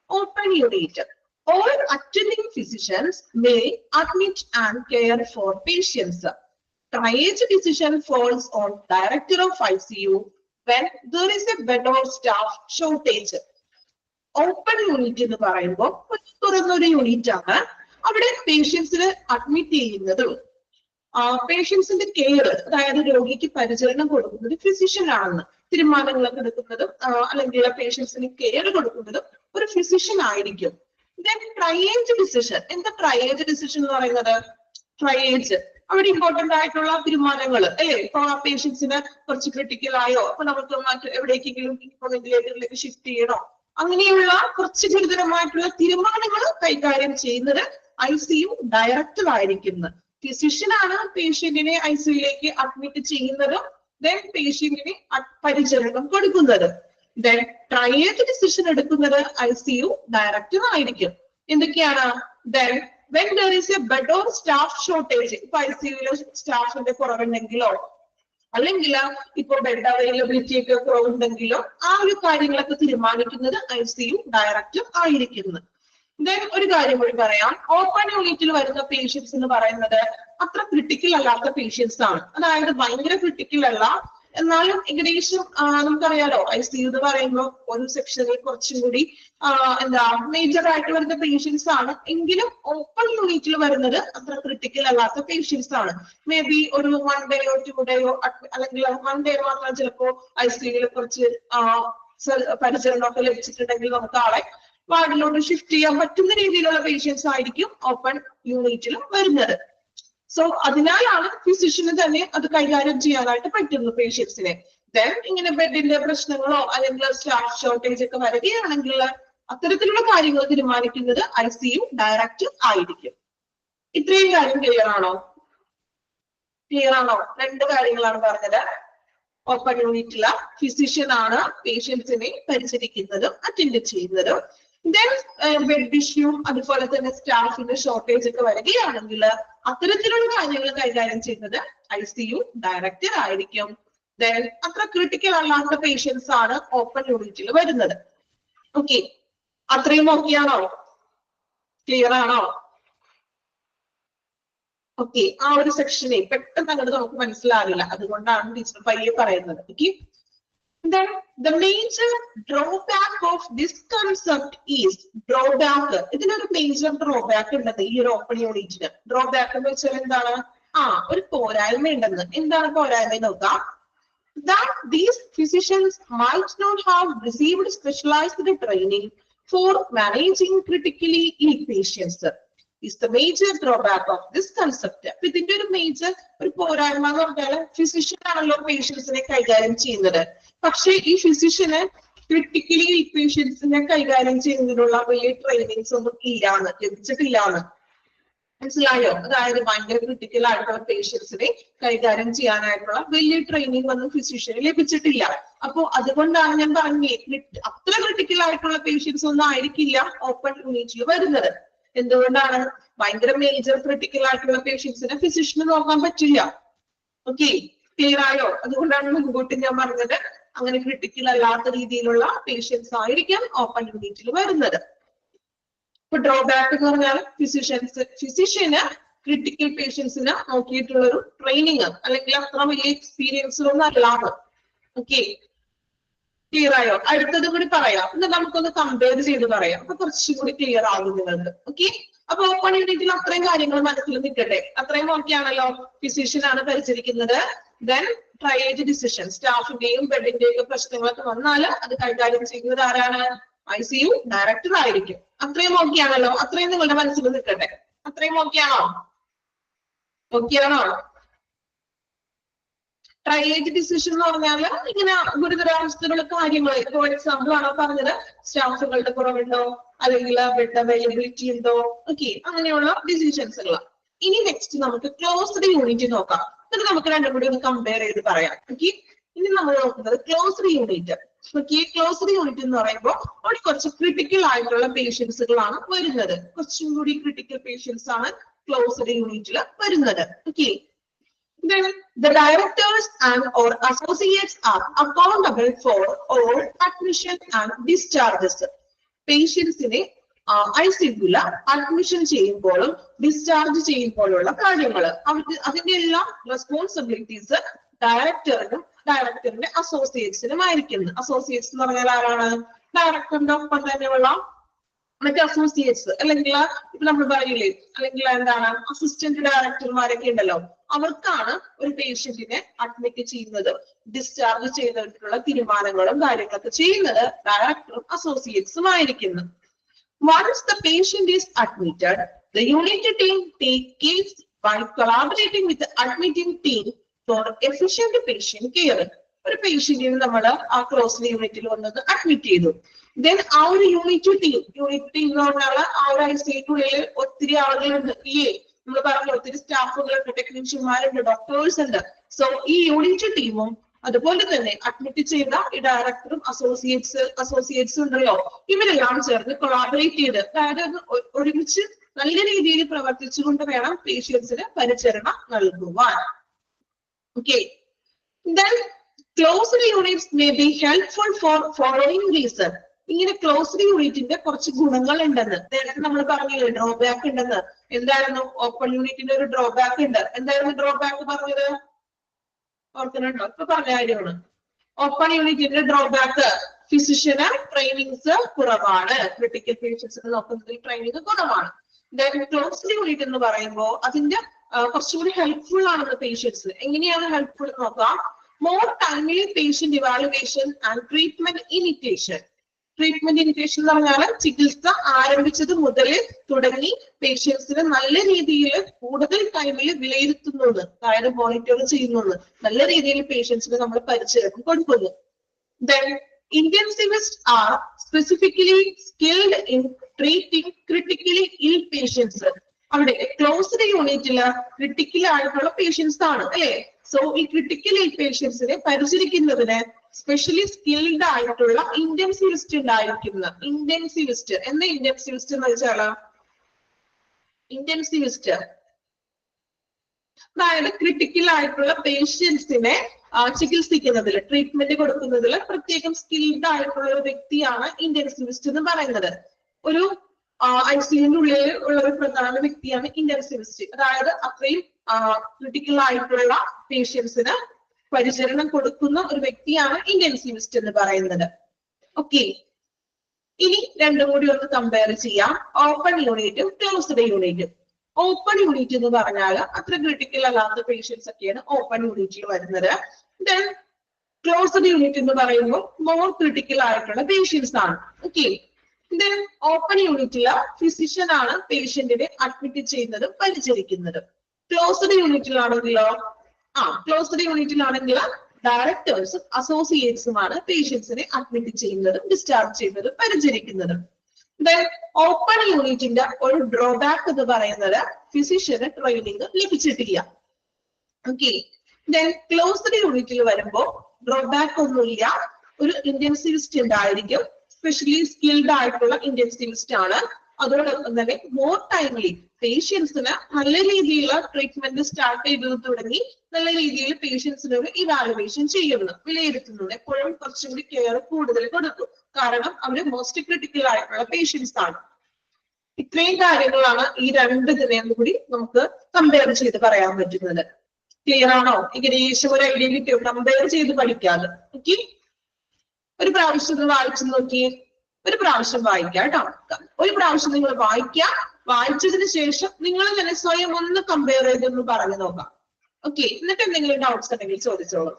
Open unit, all attending physicians may admit and care for patients. Triage decision falls on director of ICU when there is a bed or staff shortage. Open unit എന്ന് പറയുമ്പോൾ തുറന്നൊരു unit ആണ്. അവിടെ പേഷ്യൻസിന് admit ചെയ്യുന്നതും പേഷ്യൻസിന്റെ care, അതായത് രോഗിക്ക് പരിചരണം കൊടുക്കുന്നത് ഫിസിഷ്യൻ ആണെന്ന്, തീരുമാനങ്ങളൊക്കെ എടുക്കുന്നതും അല്ലെങ്കിൽ പേഷ്യൻസിന് കെയർ കൊടുക്കുന്നതും ഒരു ഫിസിഷ്യൻ ആയിരിക്കും. Then triage decision. എന്താ ട്രയേജ് ഡിസിഷൻ എന്ന് പറയുന്നത്? ട്രയേജ് അവിടെ ഇമ്പോർട്ടന്റ് ആയിട്ടുള്ള തീരുമാനങ്ങൾ അല്ലേ. ഇപ്പൊ ആ പേഷ്യൻസിന് കുറച്ച് ക്രിട്ടിക്കൽ ആയോ, അപ്പൊ നമുക്ക് മറ്റ് എവിടേക്കെങ്കിലും വെന്റിലേറ്ററിലേക്ക് ഷിഫ്റ്റ് ചെയ്യണോ, അങ്ങനെയുള്ള കുറച്ച് ഗുരുതരമായിട്ടുള്ള തീരുമാനങ്ങൾ കൈകാര്യം ചെയ്യുന്നത് ICU ഡയറക്ടർ ആയിരിക്കുന്നത്. ഫിസിഷ്യൻ ആണ് പേഷ്യന്റിനെ ICUലേക്ക് അഡ്മിറ്റ് ചെയ്യുന്നതും ദെൻ പേഷ്യന്റിന് പരിചരണം കൊടുക്കുന്നത്. ദെൻ ട്രയേജ് ഡിസിഷൻ എടുക്കുന്നത് ICU ഡയറക്ടർ ആയിരിക്കും. എന്തൊക്കെയാണ്? Then when there is a bed or staff shortage, ഇപ്പൊ ICUലെ സ്റ്റാഫിന്റെ കുറവുണ്ടെങ്കിലോ അല്ലെങ്കിൽ ഇപ്പൊ ബെഡ് അവൈലബിലിറ്റി ഒക്കെ കുറവുണ്ടെങ്കിലോ ആ ഒരു കാര്യങ്ങളൊക്കെ തീരുമാനിക്കുന്നത് ICU ഡയറക്ടർ ആയിരിക്കുന്നത്. ദെൻ ഒരു കാര്യം കൂടി പറയാം, ഓപ്പൺ യൂണിറ്റിൽ വരുന്ന പേഷ്യൻസ് എന്ന് പറയുന്നത് അത്ര ക്രിട്ടിക്കൽ അല്ലാത്ത പേഷ്യൻസ് ആണ്. അതായത് ഭയങ്കര ക്രിട്ടിക്കൽ അല്ല, എന്നാലും ഏകദേശം നമുക്കറിയാലോ ICU എന്ന് പറയുമ്പോൾ ഒരു സെക്ഷനിൽ കുറച്ചും കൂടി മേജർ ആയിട്ട് വരുന്ന പേഷ്യൻസ് ആണ്. എങ്കിലും ഓപ്പൺ യൂണിറ്റിൽ വരുന്നത് അത്ര ക്രിട്ടിക്കൽ അല്ലാത്ത പേഷ്യൻസ് ആണ്. മേ ബി ഒരു 1 ഡേയോ 2 ഡേയോ അല്ലെങ്കിൽ 1 ഡേ മാത്രം ചിലപ്പോ ICUയിൽ കുറച്ച് പരിചരണമൊക്കെ ലഭിച്ചിട്ടുണ്ടെങ്കിൽ നമുക്ക് ആളെ വാർഡിലോട്ട് ഷിഫ്റ്റ് ചെയ്യാൻ പറ്റുന്ന രീതിയിലുള്ള പേഷ്യൻസ് ആയിരിക്കും ഓപ്പൺ യൂണിറ്റിൽ വരുന്നത്. സോ അതിനാലാണ് ഫിസിഷ്യന് തന്നെ അത് കൈകാര്യം ചെയ്യാനായിട്ട് പറ്റുന്നു പേഷ്യൻസിനെ. ദെൻ ഇങ്ങനെ ബെഡിന്റെ പ്രശ്നങ്ങളോ അല്ലെങ്കിൽ സ്റ്റാഫ് ഷോർട്ടേജ് ഒക്കെ വരികയാണെങ്കിൽ അത്തരത്തിലുള്ള കാര്യങ്ങൾ തീരുമാനിക്കുന്നത് ICU ഡയറക്ടർ ആയിരിക്കും. ഇത്രയും കാര്യം ക്ലിയർ ആണോ? ക്ലിയർ ആണോ? രണ്ട് കാര്യങ്ങളാണ് പറഞ്ഞത്. ഓപ്പൺ യൂണിറ്റിലെ ഫിസിഷ്യൻ ആണ് പേഷ്യൻസിനെ പരിചരിക്കുന്നതും അറ്റൻഡ് ചെയ്യുന്നതും. ദെൻ ബെഡ് ഇഷ്യൂ അതുപോലെ തന്നെ സ്റ്റാഫിന്റെ ഷോർട്ടേജ് ഒക്കെ വരികയാണെങ്കിൽ അത്തരത്തിലുള്ള കാര്യങ്ങൾ കൈകാര്യം ചെയ്യുന്നത് ICU ഡയറക്ടർ ആയിരിക്കും. ദെൻ അത്ര ക്രിട്ടിക്കൽ അല്ലാത്ത പേഷ്യൻസ് ആണ് ഓപ്പൺ യൂണിറ്റിൽ വരുന്നത്. ഓക്കെ, അത്രയും ഓക്കെയാണോ? ക്ലിയർ ആണോ? ഓക്കെ, ആ ഒരു സെക്ഷനെ പെട്ടെന്ന് അങ്ങോട്ട് നമുക്ക് മനസ്സിലാവില്ല, അതുകൊണ്ടാണ് ടീച്ചർ പയ്യെ പറയുന്നത്. Okay, then the major drawback of this concept is drawback. ഇതിനൊരു മേജർ ഡ്രോബാക്ക് ഉണ്ടെന്ന് ഈ ഒരു ഓപ്പൺ യൂണിറ്റിന്. ഡ്രോബാക്ക് എന്ന് വെച്ചാൽ എന്താണ്? ഒരു പോരായ്മ ഉണ്ടെന്ന്. എന്താണ് പോരായ്മ നോക്കാം. That these physicians might not have received specialized training for managing critically ill patients is the major drawback of this concept. അപ്പൊ ഇതിന്റെ ഒരു മേജർ ഒരു പോരായ്മ എന്ന് പറഞ്ഞാൽ ഫിസിഷ്യൻ ആണല്ലോ പേഷ്യൻസിനെ കൈകാര്യം ചെയ്യുന്നത്. പക്ഷെ ഈ ഫിസിഷ്യന് ക്രിട്ടിക്കലി ഇൽ പേഷ്യൻസിനെ കൈകാര്യം ചെയ്യുന്നതിനുള്ള വലിയ ട്രെയിനിങ്സ് ഒന്നും ലഭിച്ചിട്ടില്ലാന്ന്. മനസ്സിലായോ? അതായത് ഭയങ്കര ക്രിട്ടിക്കൽ ആയിട്ടുള്ള പേഷ്യൻസിനെ കൈകാര്യം ചെയ്യാനായിട്ടുള്ള വലിയ ട്രെയിനിങ് ഒന്നും ഫിസിഷ്യന് ലഭിച്ചിട്ടില്ല. അപ്പൊ അതുകൊണ്ടാണ് ഞാൻ പറഞ്ഞത് അത്ര ക്രിട്ടിക്കൽ ആയിട്ടുള്ള പേഷ്യൻസ് ഒന്നും ആയിരിക്കില്ല ഓപ്പൺ യൂണിറ്റിൽ വരുന്നത്. എന്തുകൊണ്ടാണ്? ഭയങ്കര മേജർ ക്രിട്ടിക്കൽ ആയിട്ടുള്ള പേഷ്യൻസിനെ ഫിസിഷ്യന് നോക്കാൻ പറ്റില്ല. ഓക്കെ, ക്ലിയർ ആയോ? അതുകൊണ്ടാണ് മുൻകൂട്ടി ഞാൻ പറഞ്ഞത് അങ്ങനെ ക്രിട്ടിക്കൽ അല്ലാത്ത രീതിയിലുള്ള പേഷ്യൻസ് ആയിരിക്കും ഓപ്പൺ യൂണിറ്റിൽ വരുന്നത്. ഇപ്പൊ ഡ്രോബാക്ക് എന്ന് പറഞ്ഞാൽ ഫിസിഷ്യന് ക്രിട്ടിക്കൽ പേഷ്യൻസിന് നോക്കിയിട്ടുള്ള ഒരു ട്രെയിനിങ് അല്ലെങ്കിൽ അത്ര വലിയ എക്സ്പീരിയൻസ് ഒന്നും അല്ലാതെ. ഓക്കെ, ക്ലിയർ ആയോ? അടുത്തത് കൂടി പറയാം, എന്നിട്ട് നമുക്കൊന്ന് കമ്പയർ ചെയ്ത് പറയാം. അപ്പൊ കുറച്ചും കൂടി ക്ലിയർ ആകും നിങ്ങൾക്ക്. ഓക്കെ, അപ്പൊ ഓപ്പൺ യൂണിറ്റിൽ അത്രയും കാര്യങ്ങൾ മനസ്സിൽ നിൽക്കട്ടെ. അത്രയും ഓക്കെയാണല്ലോ. ഫിസിഷ്യൻ ആണ് പരിചരിക്കുന്നത്. ദെൻ ട്രയേജ് ഡിസിഷൻ, സ്റ്റാഫിന്റെയും ബെഡിന്റെയും ഒക്കെ പ്രശ്നങ്ങളൊക്കെ വന്നാൽ അത് കൈകാര്യം ചെയ്യുന്നത് ആരാണ്? ICU ഡയറക്ടർ ആയിരിക്കും. അത്രയും ഓക്കെയാണല്ലോ. അത്രയും നിങ്ങളുടെ മനസ്സിൽ നിൽക്കട്ടെ. അത്രയും ഓക്കെയാണോ? ഓക്കെയാണോ? ട്രയേജ് ഡിസിഷൻ എന്ന് പറഞ്ഞാൽ ഇങ്ങനെ ഗുരുതരാവസ്ഥയിലുള്ള കാര്യങ്ങൾ. ഫോർ എക്സാമ്പിൾ ആണ് പറഞ്ഞത്, സ്റ്റാഫുകളുടെ കുറവുണ്ടോ അല്ലെങ്കിൽ ബെഡ് അവൈലബിലിറ്റി ഉണ്ടോ, ഓക്കെ, അങ്ങനെയുള്ള ഡിസിഷൻസുകൾ. ഇനി നെക്സ്റ്റ് നമുക്ക് ക്ലോസ്ഡ് യൂണിറ്റ് നോക്കാം. എന്നിട്ട് നമുക്ക് രണ്ടും കൂടി ഒന്ന് കമ്പയർ ചെയ്ത് പറയാം. ഓക്കെ, ഇനി നമ്മൾ നോക്കുന്നത് closed unit. Okay, closed unit എന്ന് പറയുമ്പോൾ അവിടെ കുറച്ച് ക്രിട്ടിക്കൽ ആയിട്ടുള്ള പേഷ്യൻസുകളാണ് വരുന്നത്. കുറച്ചും കൂടി ക്രിട്ടിക്കൽ പേഷ്യൻസ് ആണ് ക്ലോസ്ഡ് യൂണിറ്റിൽ വരുന്നത്. Okay, then the directors and or associates are accountable for all admission and discharges. പേഷ്യൻസിനെ ICU admission ചെയ്യുമ്പോഴും ഡിസ്ചാർജ് ചെയ്യുമ്പോഴുള്ള കാര്യങ്ങൾ, അതിന്റെ എല്ലാ റെസ്പോൺസിബിലിറ്റീസ് ഡയറക്ടറിന്റെ അസോസിയേറ്റ്സിനും ആയിരിക്കുന്നു. അസോസിയേറ്റ്സ് എന്ന് പറഞ്ഞാൽ ആരാണ്? ഡയറക്ടറിന്റെ ഒപ്പം തന്നെയുള്ള മറ്റേ അസോസിയേറ്റ്സ്, അല്ലെങ്കിൽ ഇപ്പൊ നമ്മൾ പറയില്ലേ, അല്ലെങ്കിൽ എന്താണ് അസിസ്റ്റന്റ് ഡയറക്ടർമാരൊക്കെ ഉണ്ടല്ലോ, അവർക്കാണ് ഒരു പേഷ്യന്റിനെ അഡ്മിറ്റ് ചെയ്യുന്നത് ഡിസ്ചാർജ് ചെയ്തിട്ടുള്ള തീരുമാനങ്ങളും കാര്യങ്ങളൊക്കെ ചെയ്യുന്നത് ഡയറക്ടറും അസോസിയേറ്റ്സും ആയിരിക്കുന്നു. Once the patient is admitted, the unit team takes care by collaborating with the admitting team for efficient patient care. ഒരു പേഷ്യന്റിന് നമ്മൾ ആ ക്ലോസ്ഡ് യൂണിറ്റിൽ വന്നത് അഡ്മിറ്റ് ചെയ്തു. ദെൻ ആ ഒരു യൂണിറ്റ് ടീം എന്ന് പറഞ്ഞാൽ ആ ഒരു ICUക്കുള്ളിൽ ഒത്തിരി ആളുകളുണ്ട് ഇല്ലേ? നമ്മൾ പറഞ്ഞു ഒത്തിരി സ്റ്റാഫുകളുണ്ട്, ടെക്നീഷ്യന്മാരുണ്ട്, ഡോക്ടേഴ്സ് ഉണ്ട്. സോ ഈ യൂണിറ്റ് ടീമും അതുപോലെ തന്നെ അഡ്മിറ്റ് ചെയ്ത ഈ ഡയറക്ടറും അസോസിയേറ്റ്സ് ഉണ്ടല്ലോ, ഇവരെല്ലാം ചേർന്ന് കൊളാബറേറ്റ് ചെയ്ത്, അതായത് ഒരുമിച്ച് നല്ല രീതിയിൽ പ്രവർത്തിച്ചുകൊണ്ട് വേണം പേഷ്യൻസിന് പരിചരണം നൽകുവാൻ. Okay, then closed units may be helpful for following reason. ഇങ്ങനെ ക്ലോസ്ഡ് യൂണിറ്റിന്റെ കുറച്ച് ഗുണങ്ങൾ ഉണ്ടെന്ന് നേരത്തെ നമ്മൾ പറഞ്ഞില്ലേ, ഡ്രോബാക്ക് ഉണ്ടെന്ന്. എന്തായിരുന്നു? ഓപ്പൺ യൂണിറ്റിന്റെ ഒരു ഡ്രോബാക്ക് ഉണ്ട്. എന്തായിരുന്നു ഡ്രോബാക്ക് പറഞ്ഞത്? ഓർക്കുന്നുണ്ടോ? ഇപ്പൊ പറഞ്ഞ കാര്യമാണ്. ഓപ്പൺ യൂണിറ്റിന്റെ ഡ്രോബാക്ക്, ഫിസിഷ്യന് ട്രെയിനിങ്സ് കുറവാണ്, ക്രിട്ടിക്കൽ പേഷ്യൻസിനെ നോക്കുന്നതിൽ ട്രെയിനിങ് കുറവാണ്. ക്ലോസ്ഡ് യൂണിറ്റ് എന്ന് പറയുമ്പോൾ അതിന്റെ കുറച്ചുകൂടി ഹെൽപ്ഫുൾ ആണെന്ന് പേഷ്യൻസ്. എങ്ങനെയാണ് ഹെൽപ്ഫുൾ എന്ന് നോക്കാം. More timely patient evaluation and treatment initiation. Treatment initiation എന്ന് പറഞ്ഞാൽ ചികിത്സ ആരംഭിച്ചത് മുതൽ തുടങ്ങി പേഷ്യൻസിന് നല്ല രീതിയിൽ കൂടുതൽ ടൈമിൽ വിലയിരുത്തുന്നു, അതായത് മോണിറ്റർ ചെയ്യുന്നു, നല്ല രീതിയിൽ പേഷ്യൻസിന് നമ്മൾ പരിചരണം കൊടുക്കുന്നു. Then intensivists are specifically skilled in treating critically ill patients. അവിടെ ക്ലോസ്ഡ് യൂണിറ്റില് ക്രിട്ടിക്കൽ ആയിട്ടുള്ള പേഷ്യൻസ് ആണ് അല്ലെ. സോ ഈ ക്രിട്ടിക്കൽ ഇൽ പേഷ്യൻസിനെ പരിചരിക്കുന്നതിന് സ്പെഷ്യലി സ്കിൽഡ് ആയിട്ടുള്ള ഇന്റൻസിവിസ്റ്റ് ഉണ്ടായിരിക്കുന്ന. ഇന്റൻസിവിസ്റ്റ് എന്താ ഇന്റൻസിവിസ്റ്റ് എന്ന് വെച്ചാൽ, ഇന്റൻസിവിസ്റ്റ് അതായത് ക്രിട്ടിക്കൽ ആയിട്ടുള്ള പേഷ്യൻസിനെ ചികിത്സിക്കുന്നതിൽ, ട്രീറ്റ്മെന്റ് കൊടുക്കുന്നതിൽ പ്രത്യേകം സ്കിൽഡ് ആയിട്ടുള്ള ഒരു വ്യക്തിയാണ് ഇന്റൻസിവിസ്റ്റ് എന്ന് പറയുന്നത്. ഒരു ICUവിന്റെ ഉള്ളിൽ ഉള്ള ഒരു പ്രധാന വ്യക്തിയാണ് ഇന്റൻസിവിസ്റ്റ്. അതായത് അത്രയും ക്രിട്ടിക്കൽ ആയിട്ടുള്ള പേഷ്യൻസിന് പരിചരണം കൊടുക്കുന്ന ഒരു വ്യക്തിയാണ് ഇന്റൻസിവിസ്റ്റ് എന്ന് പറയുന്നത്. ഓക്കെ, ഇനി രണ്ടും കൂടി ഒന്ന് കമ്പയർ ചെയ്യാം, ഓപ്പൺ യൂണിറ്റും ക്ലോസ്ഡ് യൂണിറ്റും. ഓപ്പൺ യൂണിറ്റ് എന്ന് പറഞ്ഞാൽ അത്ര ക്രിട്ടിക്കൽ അല്ലാത്ത പേഷ്യൻസ് ഒക്കെയാണ് ഓപ്പൺ യൂണിറ്റിൽ വരുന്നത്. ദെൻ ക്ലോസ്ഡ് യൂണിറ്റ് എന്ന് പറയുമ്പോൾ മോർ ക്രിട്ടിക്കൽ ആയിട്ടുള്ള പേഷ്യൻസ് ആണ്. ഓക്കെ, ദെൻ ഓപ്പൺ യൂണിറ്റില് ഫിസിഷ്യൻ ആണ് പേഷ്യന്റിനെ അഡ്മിറ്റ് ചെയ്യുന്നതും പരിചരിക്കുന്നതും. ക്ലോസ്ഡ് യൂണിറ്റിലാണെങ്കിലോ ക്ലോസ്ഡ് യൂണിറ്റിലാണെങ്കിൽ ഡയറക്ടേഴ്സും അസോസിയേറ്റ്സുമാണ് പേഷ്യൻസിനെ അഡ്മിറ്റ് ചെയ്യുന്നതും ഡിസ്ചാർജ് ചെയ്യുന്നതും പരിചരിക്കുന്നതും. ദെൻ ഓപ്പൺ യൂണിറ്റിന്റെ ഒരു ഡ്രോബാക്ക് എന്ന് പറയുന്നത് ഫിസിഷ്യന് ട്രെയിനിങ് ലഭിച്ചിട്ടില്ല. ഓക്കെ, ദെൻ ക്ലോസ്ഡ് യൂണിറ്റിൽ വരുമ്പോ ഡ്രോബാക്ക് ഒന്നുമില്ല, ഒരു ഇന്റൻസിവിസ്റ്റ് ഉണ്ടായിരിക്കും, സ്പെഷ്യലി സ്കിൽഡ് ആയിട്ടുള്ള ഇന്റൻസിവിസ്റ്റ് ആണ്. അതോടൊപ്പം തന്നെ മോർ ടൈംലി പേഷ്യൻസിന് നല്ല രീതിയിലുള്ള ട്രീറ്റ്മെന്റ് സ്റ്റാർട്ട് ചെയ്ത് തുടങ്ങി നല്ല രീതിയിൽ പേഷ്യൻസിന് ഒരു ഇവാലുവേഷൻ ചെയ്യുന്നു, വിലയിരുത്തുന്നത്. എപ്പോഴും കുറച്ചും കൂടി കെയർ കൂടുതൽ കൊടുക്കും, കാരണം അവര് മോസ്റ്റ് ക്രിട്ടിക്കൽ ആയിട്ടുള്ള പേഷ്യൻസ് ആണ്. ഇത്രയും കാര്യങ്ങളാണ് ഈ രണ്ട് ഇതിനെയും കൂടി നമുക്ക് കമ്പയർ ചെയ്ത് പറയാൻ പറ്റുന്നത്. ക്ലിയർ ആണോ? ഏകദേശം ഒരു ഐഡിയ കിട്ടിയോ? കമ്പയർ ചെയ്ത് പഠിക്കാതെ. ഓക്കെ, ഒരു പ്രാവശ്യം ഒന്ന് വായിച്ചു നോക്കിയേ, ഒരു പ്രാവശ്യം വായിക്കാം കേട്ടോ. ഒരു പ്രാവശ്യം നിങ്ങൾ വായിക്കാം, വായിച്ചതിന് ശേഷം നിങ്ങൾ തന്നെ സ്വയം ഒന്ന് കമ്പയർ ചെയ്തൊന്ന് പറഞ്ഞു നോക്കാം. ഓക്കെ, എന്നിട്ട് എന്തെങ്കിലും ഡൗട്ട്സ് ഉണ്ടെങ്കിൽ ചോദിച്ചോളൂ.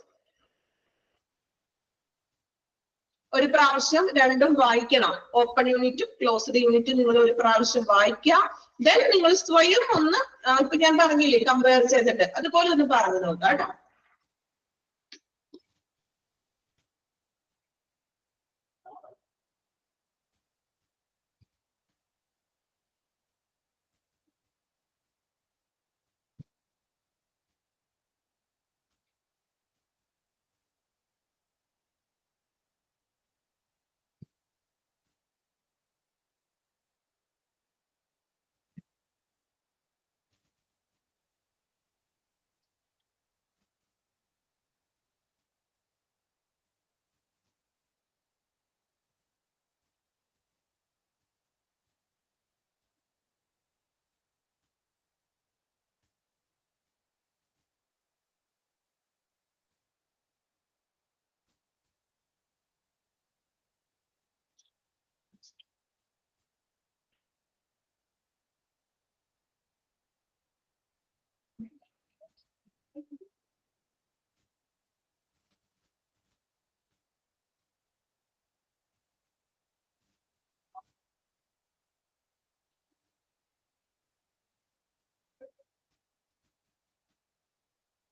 ഒരു പ്രാവശ്യം രണ്ടും വായിക്കണം, ഓപ്പൺ യൂണിറ്റും ക്ലോസ്ഡ് യൂണിറ്റും നിങ്ങൾ ഒരു പ്രാവശ്യം വായിക്കാം. ദെൻ നിങ്ങൾ സ്വയം ഒന്ന് ഇപ്പൊ ഞാൻ പറഞ്ഞില്ലേ കമ്പയർ ചെയ്തിട്ട്, അതുപോലെ ഒന്ന് പറഞ്ഞു നോക്കാം കേട്ടോ.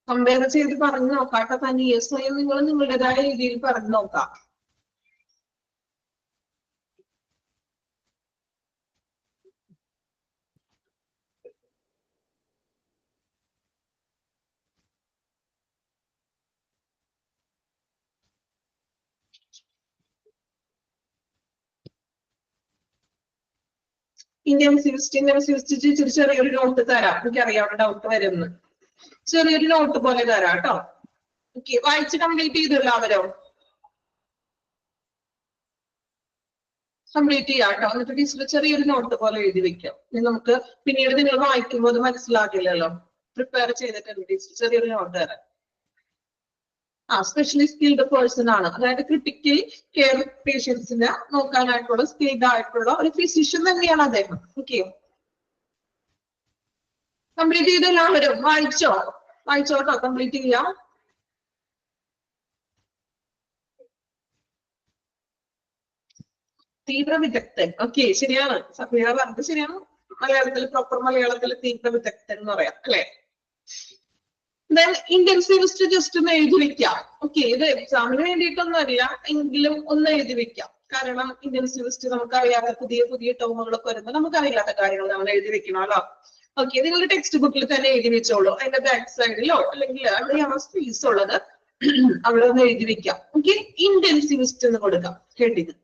കമ്പയർ ചെയ്ത് പറഞ്ഞു നോക്കാം കേട്ടോ. തന്നെ സ്വയം നിങ്ങൾ നിങ്ങളുടേതായ രീതിയിൽ പറഞ്ഞു നോക്കാം. ഇന്റൻസിവിസ്റ്റ് ചെറിയൊരു നോട്ട് തരാം, എനിക്കറിയാം ഡൗട്ട് വരുന്നു. ചെറിയൊരു നോട്ട് പോലെ തരാം കേട്ടോ. ഓക്കെ, വായിച്ച് കംപ്ലീറ്റ് ചെയ്തല്ലോ അവരോ? കംപ്ലീറ്റ് ചെയ്യാം കേട്ടോ. എന്നിട്ട് ടീച്ചർ ചെറിയൊരു നോട്ട് പോലെ എഴുതി വെക്കാം. നമുക്ക് പിന്നീട് നിങ്ങൾ വായിക്കുമ്പോൾ അത് മനസ്സിലാക്കില്ലല്ലോ. പ്രിപ്പയർ ചെയ്തിട്ടുണ്ട് ടീച്ചർ ചെറിയൊരു നോട്ട് തരാം. സ്പെഷ്യലി സ്കിൽഡ് പേഴ്സൺ ആണ്, അതായത് ക്രിട്ടിക്കൽ കെയർ പേഷ്യൻസിനെ നോക്കാനായിട്ടുള്ള സ്കിൽഡ് ആയിട്ടുള്ള ഒരു ഫിസിഷ്യൻ തന്നെയാണ് അദ്ദേഹം. ഓക്കെ, കംപ്ലീറ്റ് ചെയ്ത എല്ലാവരും വായിച്ചോട്ടോ, കംപ്ലീറ്റ് ചെയ്യാം. തീവ്ര വിദഗ്ധൻ, ഓക്കെ ശരിയാണ്, സഫിയ പറഞ്ഞത് ശരിയാണ്. മലയാളത്തിൽ പ്രോപ്പർ മലയാളത്തിൽ തീവ്ര വിദഗ്ധൻ എന്ന് പറയാം അല്ലെ. ദെൻ ഇന്റൻസിവിസ്റ്റ് ജസ്റ്റ് ഒന്ന് എഴുതി വെക്കാം. ഓക്കെ, ഇത് എക്സാമിന് വേണ്ടിയിട്ടൊന്നും അല്ല, എങ്കിലും ഒന്ന് എഴുതി വെക്കാം. കാരണം ഇന്റൻസിവിസ്റ്റ് നമുക്കറിയാത്ത പുതിയ പുതിയ ടേമുകളൊക്കെ വരുമ്പോൾ നമുക്കറിയാത്ത കാര്യങ്ങൾ നമ്മൾ എഴുതി വെക്കണമല്ലോ. ഓക്കെ, നിങ്ങളുടെ ടെക്സ്റ്റ് ബുക്കിൽ തന്നെ എഴുതി വെച്ചോളൂ. അതിന്റെ ബാക്ക് സൈഡിലോ അല്ലെങ്കിൽ അവിടെയാണോ സ്പേസ് ഉള്ളത് അവിടെ ഒന്ന് എഴുതി വെക്കാം. ഓക്കെ, ഇന്റൻസിവിസ്റ്റ് എന്ന് കൊടുക്കാം ഹെഡിങ്.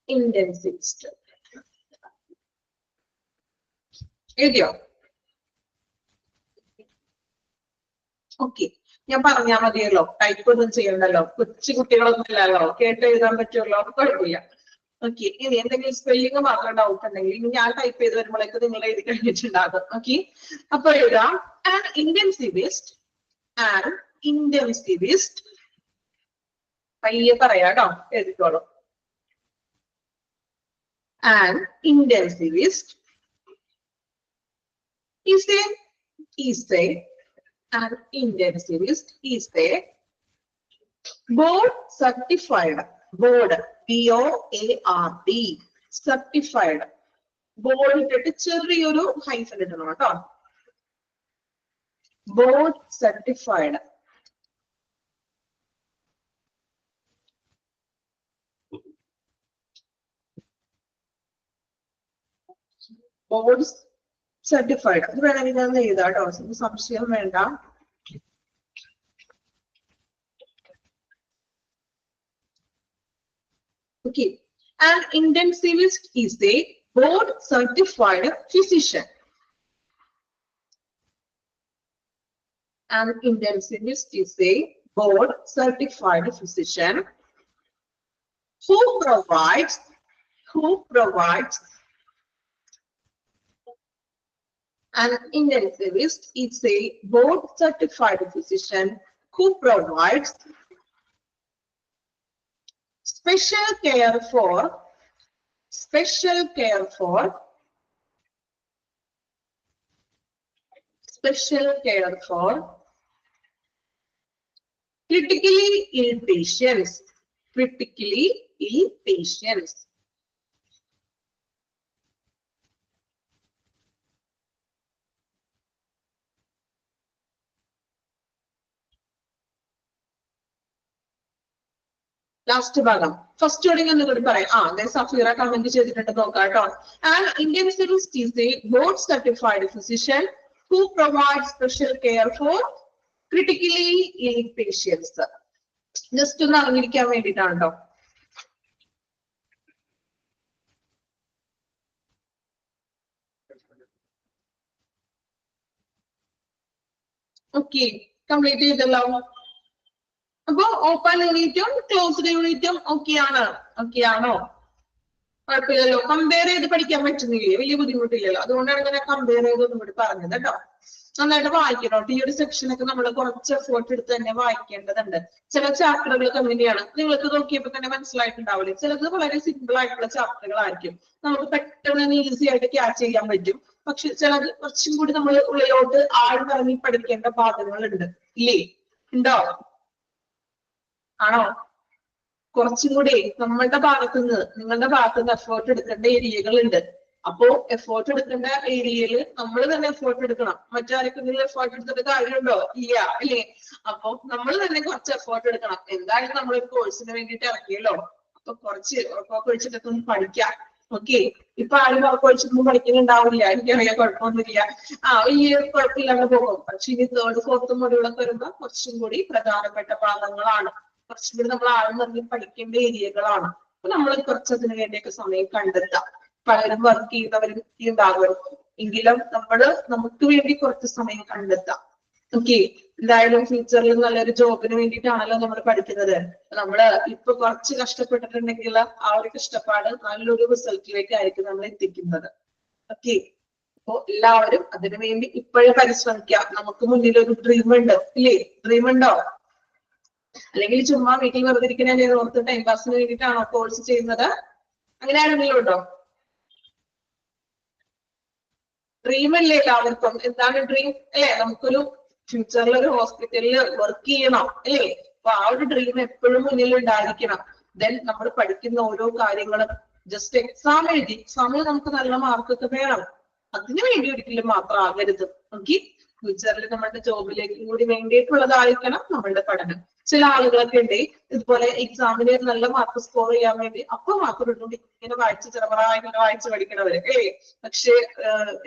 ഇന്റൻസിവിസ്റ്റ് എഴുതിയോ? ഓക്കെ, ഞാൻ പറഞ്ഞാൽ മതിയല്ലോ, ടൈപ്പ് ഒന്നും ചെയ്യണ്ടല്ലോ, കൊച്ചു കുട്ടികളൊന്നും ഇല്ലല്ലോ, കേട്ട് എഴുതാൻ പറ്റുമല്ലോ, കുഴപ്പമില്ല. ഓക്കെ, ഇനി എന്തെങ്കിലും സ്പെല്ലിംഗ് മാത്രം ഡൗട്ട് ഉണ്ടെങ്കിൽ ഇനി ഞാൻ ടൈപ്പ് ചെയ്ത് വരുമ്പോഴേക്ക് നിങ്ങൾ എഴുതി കഴിഞ്ഞിട്ടുണ്ടാകും. ഓക്കെ, അപ്പൊ എഴുതാം ആൻ ഇന്റൻസിവിസ്റ്റ്. പയ്യെ പറയാട്ടോ, എഴുതിക്കോളൂ. An intensivist is an intensivist is a board certified, board BOARD certified, board ഇട്ടിട്ട് ചെറിയൊരു ഹൈഫൻ ഇടണം കേട്ടോ. board certified board certified. അത് വേണമെങ്കിൽ ഞാൻ എഴുതാം കേട്ടോ, സംശയം വേണ്ട. Okay, an intensivist is a board certified physician. An intensivist is a board certified physician who provides an intensivist is a board certified physician who provides special care for critically ill patients. Last ഭാഗം first ഓഡിങ് എന്ന് കൂടി പറയാം. Safeera comment ചെയ്തിട്ടുണ്ട്, നോക്കാം കേട്ടോ. And intensivist is a board certified physician who provides special care for critically ill patients. Just ഒന്ന് അറിഞ്ഞിരിക്കാൻ വേണ്ടിയിട്ടാണ് കേട്ടോ. ഓക്കെ, കംപ്ലീറ്റ് ചെയ്തല്ലോ. അപ്പൊ ഓപ്പൺ യൂണിറ്റും ക്ലോസ്ഡ് യൂണിറ്റും ആണോ? കുഴപ്പമില്ലല്ലോ. കമ്പയർ ചെയ്ത് പഠിക്കാൻ പറ്റുന്നില്ലേ? വലിയ ബുദ്ധിമുട്ടില്ലല്ലോ. അതുകൊണ്ടാണ് ഇങ്ങനെ കമ്പയർ ചെയ്തൊന്നും കൂടി പറഞ്ഞത് കേട്ടോ. നന്നായിട്ട് വായിക്കണം. ഈ ഒരു സെക്ഷനൊക്കെ നമ്മൾ കുറച്ച് എഫേർട്ട് എടുത്ത് തന്നെ വായിക്കേണ്ടതുണ്ട്. ചില ചാപ്റ്ററുകളൊക്കെ അങ്ങനെയാണ്. നിങ്ങൾക്ക് നോക്കിയപ്പോ തന്നെ മനസ്സിലായിട്ടുണ്ടാവില്ലേ? ചിലത് വളരെ സിമ്പിൾ ആയിട്ടുള്ള ചാപ്റ്ററുകളായിരിക്കും, നമുക്ക് പെട്ടെന്ന് ഈസി ആയിട്ട് ക്യാച്ച് ചെയ്യാൻ പറ്റും. പക്ഷെ ചിലത് കുറച്ചും കൂടി നമ്മൾ ഉള്ളിലോട്ട് ആഴ്ന്നിറങ്ങി പഠിക്കേണ്ട ഭാഗങ്ങളുണ്ട്, ഇല്ലേ? ഉണ്ടോ? ആണോ? കുറച്ചും കൂടി നമ്മളുടെ ഭാഗത്തുനിന്ന്, നിങ്ങളുടെ ഭാഗത്തുനിന്ന് എഫേർട്ട് എടുക്കേണ്ട ഏരിയകളുണ്ട്. അപ്പോ എഫേർട്ട് എടുക്കേണ്ട ഏരിയയിൽ നമ്മൾ തന്നെ എഫേർട്ട് എടുക്കണം. മറ്റാർക്കെങ്കിലും എഫേർട്ട് എടുത്തിട്ട് കാര്യമുണ്ടോ? ഇല്ല, അല്ലേ? അപ്പൊ നമ്മൾ തന്നെ കുറച്ച് എഫേർട്ട് എടുക്കണം. എന്തായാലും നമ്മൾ ഒരു കോഴ്സിന് വേണ്ടിയിട്ട് ഇറങ്ങിയല്ലോ, അപ്പൊ കുറച്ച് ഉറപ്പൊക്കെ വെച്ചിട്ടൊക്കെ ഒന്ന് പഠിക്കാം. ഓക്കെ, ഇപ്പൊ ആരും ഉറപ്പ് വെച്ചിട്ടൊന്നും പഠിക്കുന്നുണ്ടാവില്ല, എനിക്കറിയാം, കുഴപ്പമൊന്നുമില്ല. വലിയ കുഴപ്പമില്ലാണ്ട് പോകും. പക്ഷെ ഇനി തേർഡ് ഫോർത്ത് മൊഡ്യൂളൊക്കെ വരുമ്പോ കുറച്ചും കൂടി പ്രധാനപ്പെട്ട ഭാഗങ്ങളാണ്, കുറച്ചും കൂടി നമ്മൾ ആഴ്ന്നിറങ്ങി പഠിക്കേണ്ട ഏരിയകളാണ്. അപ്പൊ നമ്മൾ കുറച്ചതിന് വേണ്ടിയൊക്കെ സമയം കണ്ടെത്താം. പലരും വർക്ക് ചെയ്യുന്നവരും ഉണ്ടാകുമായിരിക്കും, എങ്കിലും നമുക്ക് വേണ്ടി കുറച്ച് സമയം കണ്ടെത്താം. ഓക്കെ, എന്തായാലും ഫ്യൂച്ചറിൽ നല്ലൊരു ജോബിന് വേണ്ടിയിട്ടാണല്ലോ നമ്മൾ പഠിക്കുന്നത്. നമ്മള് ഇപ്പൊ കുറച്ച് കഷ്ടപ്പെട്ടിട്ടുണ്ടെങ്കിൽ ആ ഒരു കഷ്ടപ്പാട് നല്ലൊരു റിസൾട്ടിലേക്കായിരിക്കും നമ്മൾ എത്തിക്കുന്നത്. ഓക്കെ, അപ്പൊ എല്ലാവരും അതിനുവേണ്ടി ഇപ്പോഴേ പരിശ്രമിക്കാം. നമുക്ക് മുന്നിൽ ഒരു ഡ്രീം ഉണ്ട്, ഇല്ലേ? ഡ്രീം ഉണ്ടോ? അല്ലെങ്കിൽ ചുമ്മാ വീട്ടിൽ വെറുതെ ഇരിക്കുന്ന ഓർത്ത് ടൈം പാസിന് വേണ്ടിയിട്ടാണോ കോഴ്സ് ചെയ്യുന്നത്? അങ്ങനെ ആരെങ്കിലും ഉണ്ടോ? ഡ്രീം അല്ലേ എല്ലാവർക്കും? എന്താണ് ഡ്രീം? അല്ലെ, നമുക്കൊരു ഫ്യൂച്ചറിൽ ഒരു ഹോസ്പിറ്റലിൽ വർക്ക് ചെയ്യണം, അല്ലേ? അപ്പൊ ആ ഒരു ഡ്രീം എപ്പോഴും മുന്നിൽ ഉണ്ടായിരിക്കണം. ദെൻ നമ്മൾ പഠിക്കുന്ന ഓരോ കാര്യങ്ങളും ജസ്റ്റ് എക്സാം എഴുതി, എക്സാമിൽ നമുക്ക് നല്ല മാർക്കൊക്കെ വേണം, അതിനു വേണ്ടി ഒരിക്കലും മാത്രം ആകരുത്. ഓക്കെ, ഫ്യൂച്ചറിൽ നമ്മളുടെ ജോബിലേക്ക് കൂടി വേണ്ടിയിട്ടുള്ളതായിരിക്കണം നമ്മളുടെ പഠനം. ചില ആളുകളൊക്കെ ഉണ്ട് ഇതുപോലെ എക്സാമിന് നല്ല മാർക്ക് സ്കോർ ചെയ്യാൻ വേണ്ടി അപ്പൊ മാത്രം ഇങ്ങനെ വായിച്ച് പഠിക്കണവര്, പക്ഷെ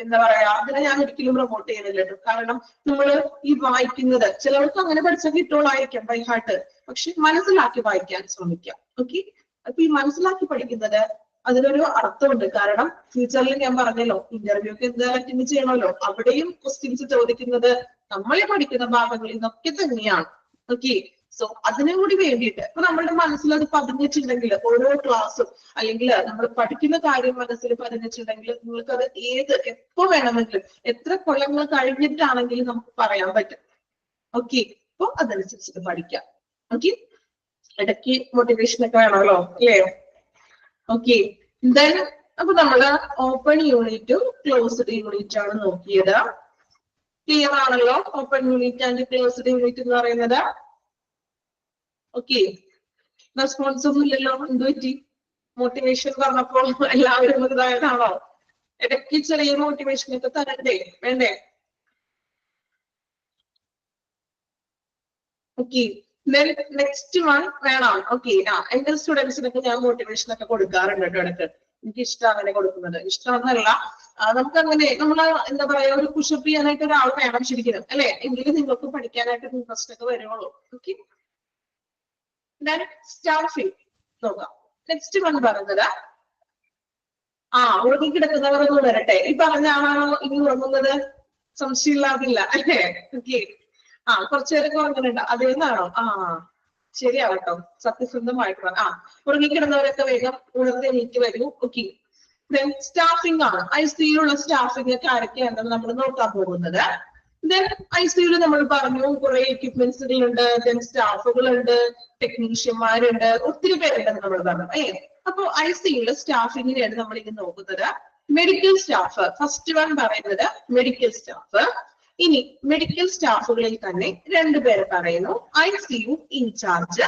എന്താ പറയാ, അതിനെ ഞാൻ ഒരിക്കലും പ്രൊമോട്ട് ചെയ്യുന്നില്ല കേട്ടോ. കാരണം നമ്മള് ഈ വായിക്കുന്നത്, ചിലർക്ക് അങ്ങനെ പഠിച്ചാൽ കിട്ടുള്ളായിരിക്കാം ബൈ ഹാർട്ട്, പക്ഷെ മനസ്സിലാക്കി വായിക്കാൻ ശ്രമിക്കാം. ഓക്കെ, അപ്പൊ ഈ മനസ്സിലാക്കി പഠിക്കുന്നത് അതിനൊരു അർത്ഥമുണ്ട്. കാരണം ഫ്യൂച്ചറിൽ ഞാൻ പറഞ്ഞല്ലോ, ഇന്റർവ്യൂക്ക് എന്തായാലും അറ്റൻഡ് ചെയ്യണമല്ലോ, അവിടെയും ക്വസ്റ്റ്യൻസ് ചോദിക്കുന്നത് നമ്മളെ പഠിക്കുന്ന ഭാഗങ്ങളിൽ നിന്നൊക്കെ തന്നെയാണ്. ഓക്കെ, സോ അതിനും കൂടി വേണ്ടിയിട്ട് ഇപ്പൊ നമ്മളുടെ മനസ്സിൽ അത് പതിഞ്ഞിട്ടുണ്ടെങ്കിൽ, ഓരോ ക്ലാസ്സും അല്ലെങ്കിൽ നമ്മൾ പഠിക്കുന്ന കാര്യം മനസ്സിൽ പതിഞ്ഞിട്ടുണ്ടെങ്കിൽ, നിങ്ങൾക്ക് അത് എപ്പോ വേണമെങ്കിലും എത്ര കൊല്ലങ്ങൾ കഴിഞ്ഞിട്ടാണെങ്കിലും നമുക്ക് പറയാൻ പറ്റും. ഓക്കെ, അപ്പൊ അതനുസരിച്ചിട്ട് പഠിക്കാം. ഓക്കെ, ഇടയ്ക്ക് മോട്ടിവേഷൻ ഒക്കെ വേണമല്ലോ, അല്ലേ? ഓക്കെ, എന്തായാലും അപ്പൊ നമ്മള് ഓപ്പൺ യൂണിറ്റും ക്ലോസ്ഡ് യൂണിറ്റ് ആണ് നോക്കിയത്. ക്ലിയർ ആണല്ലോ? Open unit and closed unit എന്ന് പറയുന്നത്. ഓക്കെ, റെസ്പോൺസ് ഒന്നും ഇല്ലല്ലോ, എന്ത് പറ്റി? മോട്ടിവേഷൻ പറഞ്ഞപ്പോ എല്ലാവരും ഇതായതാണോ? ഇടയ്ക്ക് ചെറിയ മോട്ടിവേഷൻ ഒക്കെ തരണ്ടേ, വേണ്ടേ? ഓക്കെ, നെക്സ്റ്റ് വൺ വേണം. ഓക്കെ, എന്റെ സ്റ്റുഡൻസിനൊക്കെ ഞാൻ മോട്ടിവേഷൻ ഒക്കെ കൊടുക്കാറുണ്ട് കേട്ടോ ഇടയ്ക്ക്. എനിക്ക് ഇഷ്ടം അങ്ങനെ കൊടുക്കുന്നത്. ഇഷ്ടമൊന്നല്ല, നമുക്ക് അങ്ങനെ നമ്മള് എന്താ പറയാ ഒരു പുഷപ്പ് ചെയ്യാനായിട്ട് ഒരാൾ വേണം ശരിക്കും അല്ലെ, എങ്കിലും നിങ്ങൾക്ക് പഠിക്കാനായിട്ട് ഇൻട്രസ്റ്റ് ഒക്കെ വരുള്ളൂ. ഓക്കെ, സ്റ്റാഫിംഗ് നോക്കാം. നെക്സ്റ്റ് വൺ പറയുന്നത് ഉറങ്ങി കിടക്കുന്നവരൊന്നും വരട്ടെ. ഈ പറഞ്ഞ ആളാണോ ഇനി ഉറങ്ങുന്നത്? സംശയമില്ലാതില്ല അല്ലേ? ഓക്കെ, കുറച്ചുപേരൊക്കെ ഉറങ്ങുന്നുണ്ട്. അതേന്നാണോ? ശരിയാവട്ടോ, സത്യസന്ധമായിട്ടുള്ള ഉറങ്ങിക്കിടന്നവരൊക്കെ വേഗം ഉണർന്നെണീറ്റ് വരൂ. ഓക്കെ, ദെൻ സ്റ്റാഫിംഗ് ആണ്. ICU സ്റ്റാഫിംഗ് ഒക്കെ ആരൊക്കെയാണെന്ന് നമ്മൾ നോക്കാൻ പോകുന്നത്. ദെൻ ICU നമ്മൾ പറഞ്ഞു കുറെ എക്യുപ്മെന്റ്സുകളുണ്ട്, ദെൻ സ്റ്റാഫുകളുണ്ട്, ടെക്നീഷ്യന്മാരുണ്ട്, ഒത്തിരി പേരുണ്ടെന്ന് നമ്മൾ പറഞ്ഞു. അപ്പൊ ICU സ്റ്റാഫിങ്ങിനെയാണ് നമ്മൾ ഇനി നോക്കുന്നത്. മെഡിക്കൽ സ്റ്റാഫ് ഫസ്റ്റ് വൺ പറയുന്നത് മെഡിക്കൽ സ്റ്റാഫ്. ഇനി മെഡിക്കൽ സ്റ്റാഫുകളിൽ തന്നെ രണ്ടുപേരെ പറയുന്നു, ICU ഇൻചാർജ്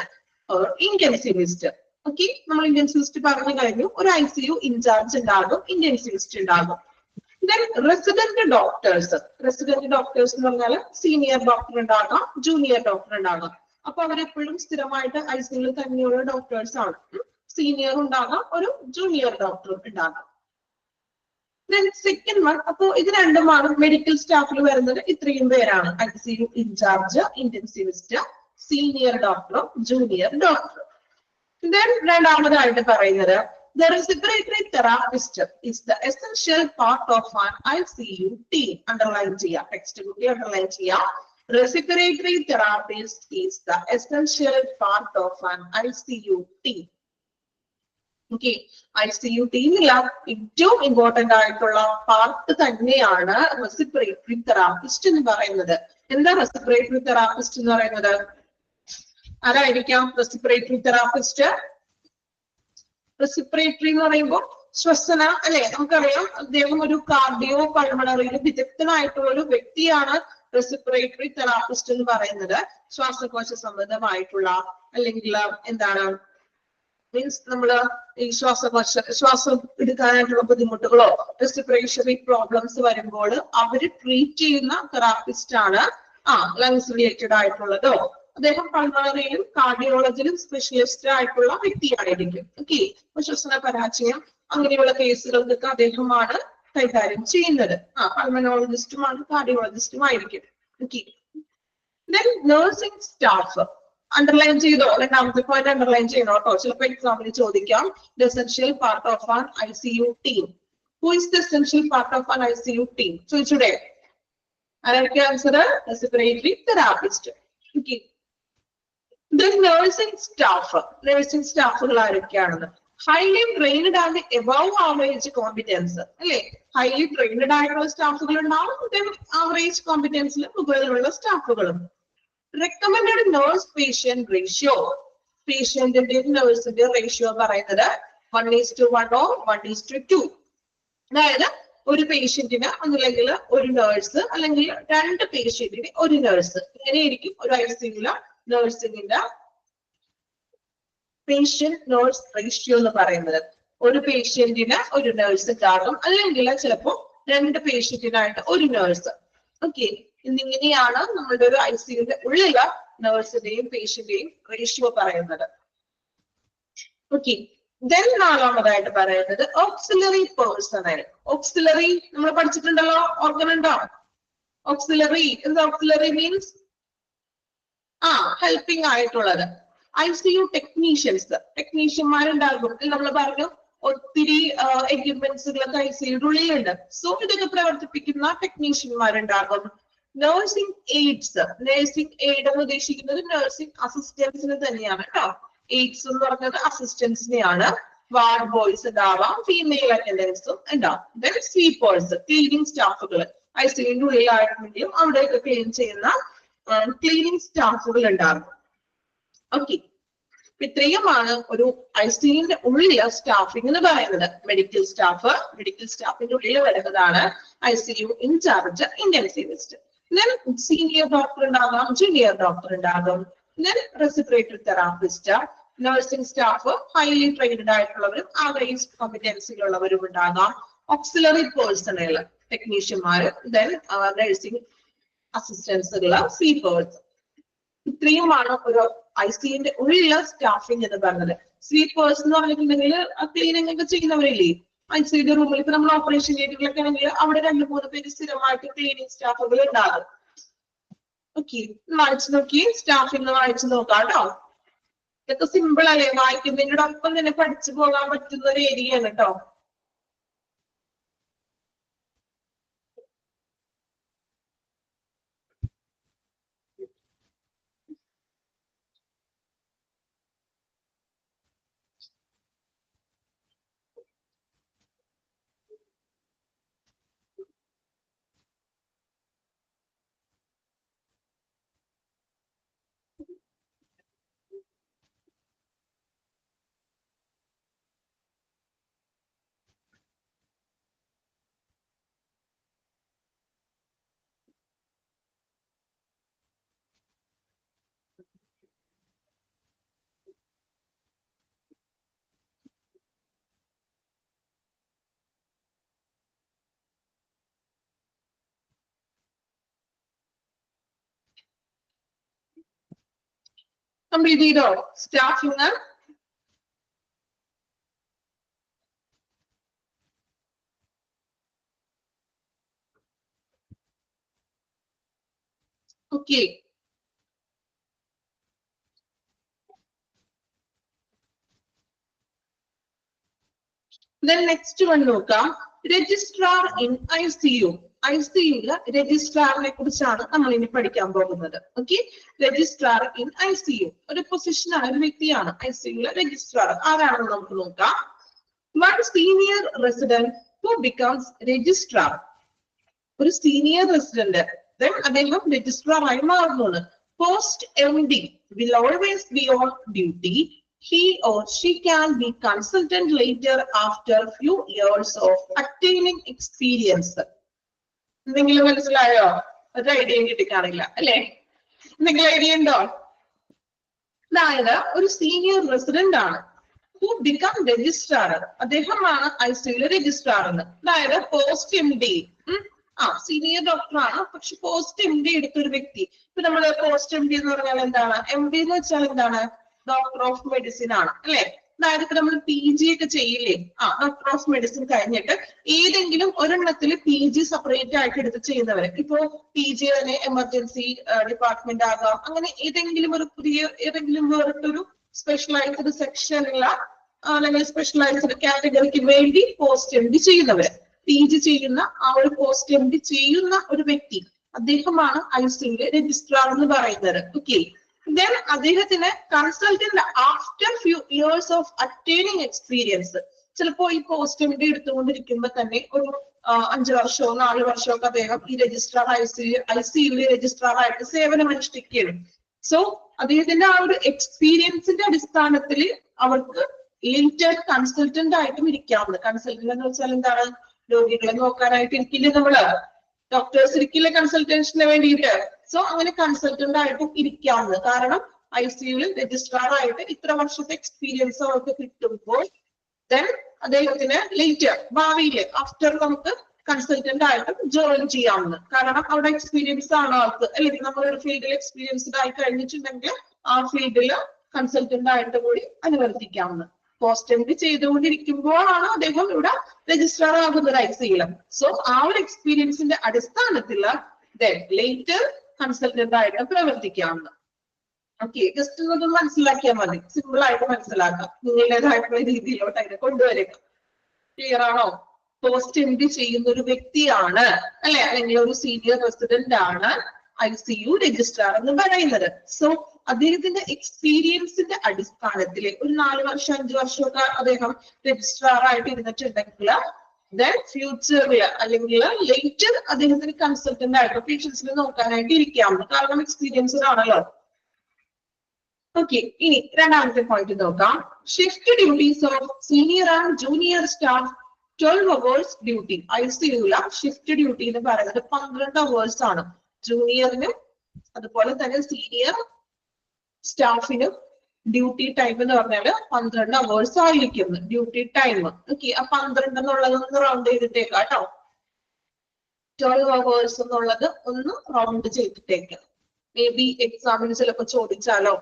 ഇന്റൻസിവിസ്റ്റ്. ഓക്കെ, നമ്മൾ ഇന്റൻസിവിസ്റ്റ് പറഞ്ഞു കഴിഞ്ഞു. ഒരു ICU ഇൻചാർജ് ഉണ്ടാകും, ഇന്റൻസിവിസ്റ്റ് ഉണ്ടാകും. Then resident doctors. Resident doctors എന്ന് പറഞ്ഞാൽ സീനിയർ ഡോക്ടർ ഉണ്ടാകാം, ജൂനിയർ ഡോക്ടർ ഉണ്ടാകാം. അപ്പൊ അവരെപ്പോഴും സ്ഥിരമായിട്ട് ICU തന്നെയുള്ള ഡോക്ടേഴ്സ് ആണ്. സീനിയർ ഉണ്ടാകാം, ഒരു ജൂനിയർ ഡോക്ടറും ഉണ്ടാകാം. ദെൻ സെക്കൻഡ് വൺ, അപ്പോ ഇത് രണ്ടുമാണ് മെഡിക്കൽ സ്റ്റാഫിൽ വരുന്നത്. ഇത്രയും പേരാണ്: ICU ഇൻചാർജ്, ഇന്റൻസിവിസ്റ്റ്, സീനിയർ ഡോക്ടറും ജൂനിയർ ഡോക്ടറും. ദെൻ രണ്ടാമതായിട്ട് പറയുന്നത് the respiratory therapist is the essential part of an ICU team. Underline ചെയ്യാം, ടെക്സ്റ്റ് കൂടി അണ്ടർലൈൻ ചെയ്യാം. Respiratory therapist is the essential part of an ICU team. Okay, ICU ടീമിൽ ഏറ്റവും important ആയിട്ടുള്ള പാർട്ട് തന്നെയാണ് റെസ്പിറേറ്ററി തെറാപ്പിസ്റ്റ് എന്ന് പറയുന്നത്. എന്താ റെസ്പിറേറ്ററി തെറാപ്പിസ്റ്റ് എന്ന് പറയുന്നത്? ആരായിരിക്കാം റെസ്പിറേറ്ററി തെറാപ്പിസ്റ്റ്? റെസ്പിറേറ്ററി എന്ന് പറയുമ്പോൾ ശ്വസന അല്ലെ, നമുക്കറിയാം അദ്ദേഹം ഒരു കാർഡിയോ പൾമണറിയിൽ വിദഗ്ധനായിട്ടുള്ള ഒരു വ്യക്തിയാണ് റെസ്പിറേറ്ററി തെറാപ്പിസ്റ്റ് എന്ന് പറയുന്നത്. ശ്വാസകോശ സംബന്ധമായിട്ടുള്ള അല്ലെങ്കിൽ എന്താണ് മീൻസ് നമ്മള് ഈ ശ്വാസം എടുക്കാനായിട്ടുള്ള ബുദ്ധിമുട്ടുകളോ റെസ്പിറേറ്ററി പ്രോബ്ലംസ് വരുമ്പോൾ അവര് ട്രീറ്റ് ചെയ്യുന്ന തെറാപ്പിസ്റ്റ് ആണ്. ലങ്സ് റിലേറ്റഡ് ആയിട്ടുള്ളതോ അദ്ദേഹം പൾമണറിയിലും കാർഡിയോളജിയിലും സ്പെഷ്യലിസ്റ്റ് ആയിട്ടുള്ള വ്യക്തിയായിരിക്കും. ഓക്കെ, ശ്വസന പരാജയം അങ്ങനെയുള്ള കേസുകൾക്കൊക്കെ അദ്ദേഹമാണ് കൈകാര്യം ചെയ്യുന്നത്. പൾമനോളജിസ്റ്റുമാണ്, കാർഡിയോളജിസ്റ്റും ആയിരിക്കും. Okay, then nursing staff underline ചെയ്തോ? രണ്ടാമത്തെ പോയിന്റ് അണ്ടർലൈൻ ചെയ്യണോ കേട്ടോ, ചിലപ്പോൾ എക്സാമിന് ചോദിക്കാം. The essential part of an ICU team. Who is the essential part of an ICU team? ചോദിച്ചൂടെ? ആരൊക്കെ answer? Respiratory therapist. Okay, nursing staff. Nursing സ്റ്റാഫുകൾ ആരൊക്കെയാണെന്ന്? Highly trained and above average competence അല്ലെ, ഹൈലി ട്രെയിൻഡ് ആയിട്ടുള്ള സ്റ്റാഫുകൾ ഉണ്ടാവും, average കോമ്പിറ്റൻസിൽ മുകളിലുള്ള സ്റ്റാഫുകളും. Recommended nurse patient ratio. പേഷ്യന്റിന്റെ നേഴ്സിന്റെ റേഷ്യോ പറയുന്നത് 1:1 or 1:2. അതായത് ഒരു പേഷ്യന്റിന് ഒന്നില്ലെങ്കിൽ ഒരു നേഴ്സ് അല്ലെങ്കിൽ രണ്ട് പേഷ്യന്റിന് ഒരു നേഴ്സ്, ഇങ്ങനെയായിരിക്കും ഒരു ICU നഴ്സിംഗിന്റെ പേഷ്യന്റ് നേഴ്സ് റേഷ്യോ എന്ന് പറയുന്നത്. ഒരു പേഷ്യന്റിന് ഒരു നേഴ്സ് ഉണ്ടാകും, അല്ലെങ്കിൽ ചിലപ്പോൾ രണ്ട് പേഷ്യന്റിനായിട്ട് ഒരു നേഴ്സ്. ഓക്കെ, എന്നിങ്ങനെയാണ് നമ്മളുടെ ഒരു ICUന്റെ ഉള്ളില നേഴ്സിന്റെയും പേഷ്യന്റിന്റെയും റേഷ്യോ പറയുന്നത്. ഓക്കെ, ദെൻ നാലാമതായിട്ട് പറയുന്നത് ഓക്സിലറി പേഴ്സണൽ. ഓക്സിലറി നമ്മൾ പഠിച്ചിട്ടുണ്ടല്ലോ, ഓർക്കുന്നുണ്ടോ? ഓക്സിലറി എന്താ? ഓക്സിലറി മീൻസ് ഹെൽപ്പിംഗ് ആയിട്ടുള്ളത്. ICU ടെക്നീഷ്യൻസ്, ടെക്നീഷ്യന്മാരുണ്ടാകും. നമ്മൾ പറഞ്ഞു ഒത്തിരി എക്യുപ്മെന്റ്സുകളൊക്കെ ICUയുടെ ഉള്ളിലുണ്ട്. സോ ഇതൊക്കെ പ്രവർത്തിപ്പിക്കുന്ന ടെക്നീഷ്യന്മാരുണ്ടാകും. Nursing aids. നഴ്സിംഗ് എയ്ഡ് എന്ന് ഉദ്ദേശിക്കുന്നത് നഴ്സിംഗ് അസിസ്റ്റൻസിന് തന്നെയാണ് കേട്ടോ. എയ്ഡ്സ് എന്ന് പറഞ്ഞത് അസിസ്റ്റൻസിനെയാണ്. വാർഡ് ബോയ്സ് ഉണ്ടാവാം, ഫീമെയിൽ അറ്റൻഡൻസും ഉണ്ടാവും. ദെൻ സ്വീപ്പേഴ്സ്, ക്ലീനിങ് സ്റ്റാഫുകൾ. ICUന്റെ ഉള്ളിലായിട്ടുണ്ടെങ്കിലും അവിടെയൊക്കെ ക്ലീൻ ചെയ്യുന്ന ക്ലീനിങ് സ്റ്റാഫുകൾ ഉണ്ടാകും. ഓക്കെ, ഇത്രയുമാണ് ഒരു ICUന്റെ ഉള്ളിലെ സ്റ്റാഫിംഗ് എന്ന് പറയുന്നത്. മെഡിക്കൽ സ്റ്റാഫ്, മെഡിക്കൽ സ്റ്റാഫിന്റെ ഉള്ളിൽ വരുന്നതാണ് ICU in charge, intensivist. Then senior doctor ഉണ്ടാകാം, ജൂനിയർ ഡോക്ടർ ഉണ്ടാകും. Then respiratory therapist, nursing staff highly trained ആയിട്ടുള്ളവരും ആവറേജ് കോമ്പിറ്റൻസിലുള്ളവരും ഉണ്ടാകാം. ഓക്സിലറി പേഴ്സണൽ ടെക്നീഷ്യന്മാര്, ദെൻ നഴ്സിംഗ് അസിസ്റ്റൻസുകള്, സ്വീപ്പേഴ്സ്. ഇത്രയുമാണ് ഒരു ICUന്റെ ഉള്ളിലുള്ള സ്റ്റാഫിംഗ് എന്ന് പറഞ്ഞത്. സ്വീപ്പേഴ്സ് എന്ന് പറഞ്ഞിട്ടുണ്ടെങ്കിൽ ക്ലീനിങ് ഒക്കെ ചെയ്യുന്നവരില്ലേ ഐസിയുടെ റൂമിൽ. ഇപ്പൊ നമ്മൾ ഓപ്പറേഷൻ തിയേറ്ററിലൊക്കെ ആണെങ്കിൽ അവിടെ 2-3 പേര് സ്ഥിരമായിട്ട് ക്ലീനിങ് സ്റ്റാഫുകൾ ഉണ്ടാകും. ഓക്കെ, വായിച്ചു നോക്കി, സ്റ്റാഫിന്ന് വായിച്ചു നോക്കാം കേട്ടോ. ഇതൊക്കെ സിമ്പിൾ അല്ലേ, വായിക്കുന്നതിനോട് ഒപ്പം തന്നെ പഠിച്ചു പോകാൻ പറ്റുന്ന ഒരു ഏരിയയാണ് കേട്ടോ. കംപ്ലീറ്റ് ചെയ്തോ സ്റ്റാഫിങ്? ഓക്കെ, നെക്സ്റ്റ് വൺ നോക്കാം. Registrar in ICU. ICUല് രജിസ്ട്രാറിനെ കുറിച്ചാണ് നമ്മൾ ഇനി പഠിക്കാൻ പോകുന്നത്. ഓക്കെ, രജിസ്ട്രാർ ഇൻ ICU ഒരു പൊസിഷനാണ്, ഒരു വ്യക്തിയാണ് ICUലെ രജിസ്ട്രാർ. ആരാണെന്ന് നമുക്ക് നോക്കാം. One senior resident who becomes registrar. ഒരു സീനിയർ റെസിഡന്റ് അദ്ദേഹം രജിസ്ട്രാർ ആയി മാറുന്നത്. Post MD will always be on duty. He or she can be consultant later after few years of attaining experience. എന്തെങ്കിലും മനസ്സിലായോ? ഒരു ഐഡിയ കിട്ടിക്കാണില്ല അല്ലെ? എന്തെങ്കിലും ഐഡിയ ഉണ്ടോ? അതായത് ഒരു സീനിയർ റെസിഡന്റ് ആണ്, ഹു ബിക്കം രജിസ്ട്രാർ. അദ്ദേഹമാണ് ICUലെ രജിസ്ട്രാർ എന്ന്. അതായത് പോസ്റ്റ് MD, സീനിയർ ഡോക്ടറാണ്, പക്ഷെ പോസ്റ്റ് MD എടുത്തൊരു വ്യക്തി. ഇപ്പൊ നമ്മള് പോസ്റ്റ് MD എന്ന് പറഞ്ഞാൽ എന്താണ്? MD എന്ന് വെച്ചാൽ എന്താണ്? ഡോക്ടർ ഓഫ് മെഡിസിൻ ആണ് അല്ലെ? അതായത് ഇപ്പൊ നമ്മൾ PG ഒക്കെ ചെയ്യില്ലേ, ഡോക്ടർ ഓഫ് മെഡിസിൻ കഴിഞ്ഞിട്ട് ഏതെങ്കിലും ഒരെണ്ണത്തിൽ PG സെപ്പറേറ്റ് ആയിട്ട് എടുത്ത് ചെയ്യുന്നവര്. ഇപ്പോ PG തന്നെ എമർജൻസി ഡിപ്പാർട്ട്മെന്റ് ആകാം, അങ്ങനെ ഏതെങ്കിലും ഒരു പുതിയ ഏതെങ്കിലും വേറിട്ടൊരു സ്പെഷ്യലൈസ്ഡ് സെക്ഷനുള്ള അല്ലെങ്കിൽ സ്പെഷ്യലൈസ്ഡ് കാറ്റഗറിക്ക് വേണ്ടി പോസ്റ്റ് MD ചെയ്യുന്നവര്. PG ചെയ്യുന്ന ആ ഒരു പോസ്റ്റ് MD ചെയ്യുന്ന ഒരു വ്യക്തി, അദ്ദേഹമാണ് ICUലെ രജിസ്ട്രാർ എന്ന് പറയുന്നത്. ഓക്കെ, then അദ്ദേഹത്തിന് consultant after few years of attaining experience. ചിലപ്പോ ഈ പോസ്റ്റ് MD എടുത്തുകൊണ്ടിരിക്കുമ്പോ തന്നെ ഒരു 5 വർഷമോ 4 വർഷമോ ഒക്കെ അദ്ദേഹം ഈ രജിസ്ട്രാർ ICUലെ രജിസ്ട്രാർ ആയിട്ട് സേവനം അനുഷ്ഠിക്കുകയാണ്. സോ അദ്ദേഹത്തിന്റെ ആ ഒരു എക്സ്പീരിയൻസിന്റെ അടിസ്ഥാനത്തിൽ അവർക്ക് ലേറ്റർ കൺസൾട്ടന്റ് ആയിട്ടും ഇരിക്കാവുന്നത്. കൺസൾട്ടന്റ് എന്ന് വെച്ചാൽ എന്താണ്? രോഗികളെ നോക്കാനായിട്ട് ഇരിക്കില്ലേ നമ്മള്, ഡോക്ടേഴ്സ് ഇരിക്കില്ല കൺസൾട്ടേഷന് വേണ്ടിയിട്ട്. സോ അങ്ങനെ കൺസൾട്ടന്റ് ആയിട്ടും ഇരിക്കാവുന്നത്. കാരണം ICUവിൽ രജിസ്ട്രാർ ആയിട്ട് ഇത്ര വർഷത്തെ എക്സ്പീരിയൻസ് അവർക്ക് കിട്ടുമ്പോൾ ദെൻ അദ്ദേഹത്തിന് ലേറ്റർ ഭാവിയിൽ ആഫ്റ്റർ നമുക്ക് കൺസൾട്ടന്റ് ആയിട്ടും ജോയിൻ ചെയ്യാവുന്നത്. കാരണം അവിടെ എക്സ്പീരിയൻസ് ആണ് ആൾക്ക്, അല്ലെങ്കിൽ നമ്മളൊരു ഫീൽഡിൽ എക്സ്പീരിയൻസ്ഡ് ആയി കഴിഞ്ഞിട്ടുണ്ടെങ്കിൽ ആ ഫീൽഡിൽ കൺസൾട്ടന്റ് ആയിട്ട് കൂടി അനുവർത്തിക്കാവുന്നത്. പോസ്റ്റ് MD ചെയ്തുകൊണ്ടിരിക്കുമ്പോഴാണ് അദ്ദേഹം ഇവിടെ രജിസ്ട്രാർ ആകുന്നത് ICUയിൽ. സോ ആ ഒരു എക്സ്പീരിയൻസിന്റെ അടിസ്ഥാനത്തിൽ ലേറ്റർ കൺസൾട്ടന്റ് ആയിട്ട് പ്രവർത്തിക്കാവുന്നത്. ഓക്കെ, ജസ്റ്റ് ഒന്ന് മനസ്സിലാക്കിയാൽ മതി, സിമ്പിൾ ആയിട്ട് മനസ്സിലാക്കാം, നിങ്ങളുടേതായിട്ടുള്ള രീതിയിലോട്ട് അതിനെ കൊണ്ടുവരിക. ക്ലിയർ ആണോ? പോസ്റ്റ് MD ചെയ്യുന്ന ഒരു വ്യക്തിയാണ് അല്ലെ, അല്ലെങ്കിൽ ഒരു സീനിയർ റെസിഡന്റ് ആണ് ICU രജിസ്ട്രാർ എന്ന് പറയുന്നത്. സോ അദ്ദേഹത്തിന്റെ എക്സ്പീരിയൻസിന്റെ അടിസ്ഥാനത്തിൽ ഒരു 4 വർഷം 5 വർഷമൊക്കെ അദ്ദേഹം രജിസ്ട്രാർ ആയിട്ട് ഇരുന്നിട്ടുണ്ടെങ്കിൽ ദെൻ ഫ്യൂച്ചറിൽ അല്ലെങ്കിൽ ലേറ്റർ അദ്ദേഹത്തിന് കൺസൾട്ടന്റ് ആയിട്ട് പേഷ്യൻസിനെ നോക്കാനായിട്ട് ഇരിക്കാവുന്നു. കാരണം എക്സ്പീരിയൻസ്ഡ് ആണല്ലോ. ഓക്കെ, ഇനി രണ്ടാമത്തെ പോയിന്റ് നോക്കാം. Shift duties of senior and junior staff 12 hours duty. ICUല ഷിഫ്റ്റ് ഡ്യൂട്ടി എന്ന് പറയുന്നത് 12 hours ആണ്. ജൂനിയറിനും അതുപോലെ തന്നെ സീനിയർ സ്റ്റാഫിനും ഡ്യൂട്ടി ടൈം എന്ന് പറഞ്ഞാൽ 12 hours ആയിരിക്കും ഡ്യൂട്ടി ടൈം. ഓക്കെ, ആ 12 എന്നുള്ളത് ഒന്ന് റൗണ്ട് ചെയ്തിട്ടേക്കാം കേട്ടോ. 12 hours എന്നുള്ളത് ഒന്ന് റൗണ്ട് ചെയ്തിട്ടേക്കാം. മേ ബി എക്സാമിന് ചിലപ്പോൾ ചോദിച്ചാലോ.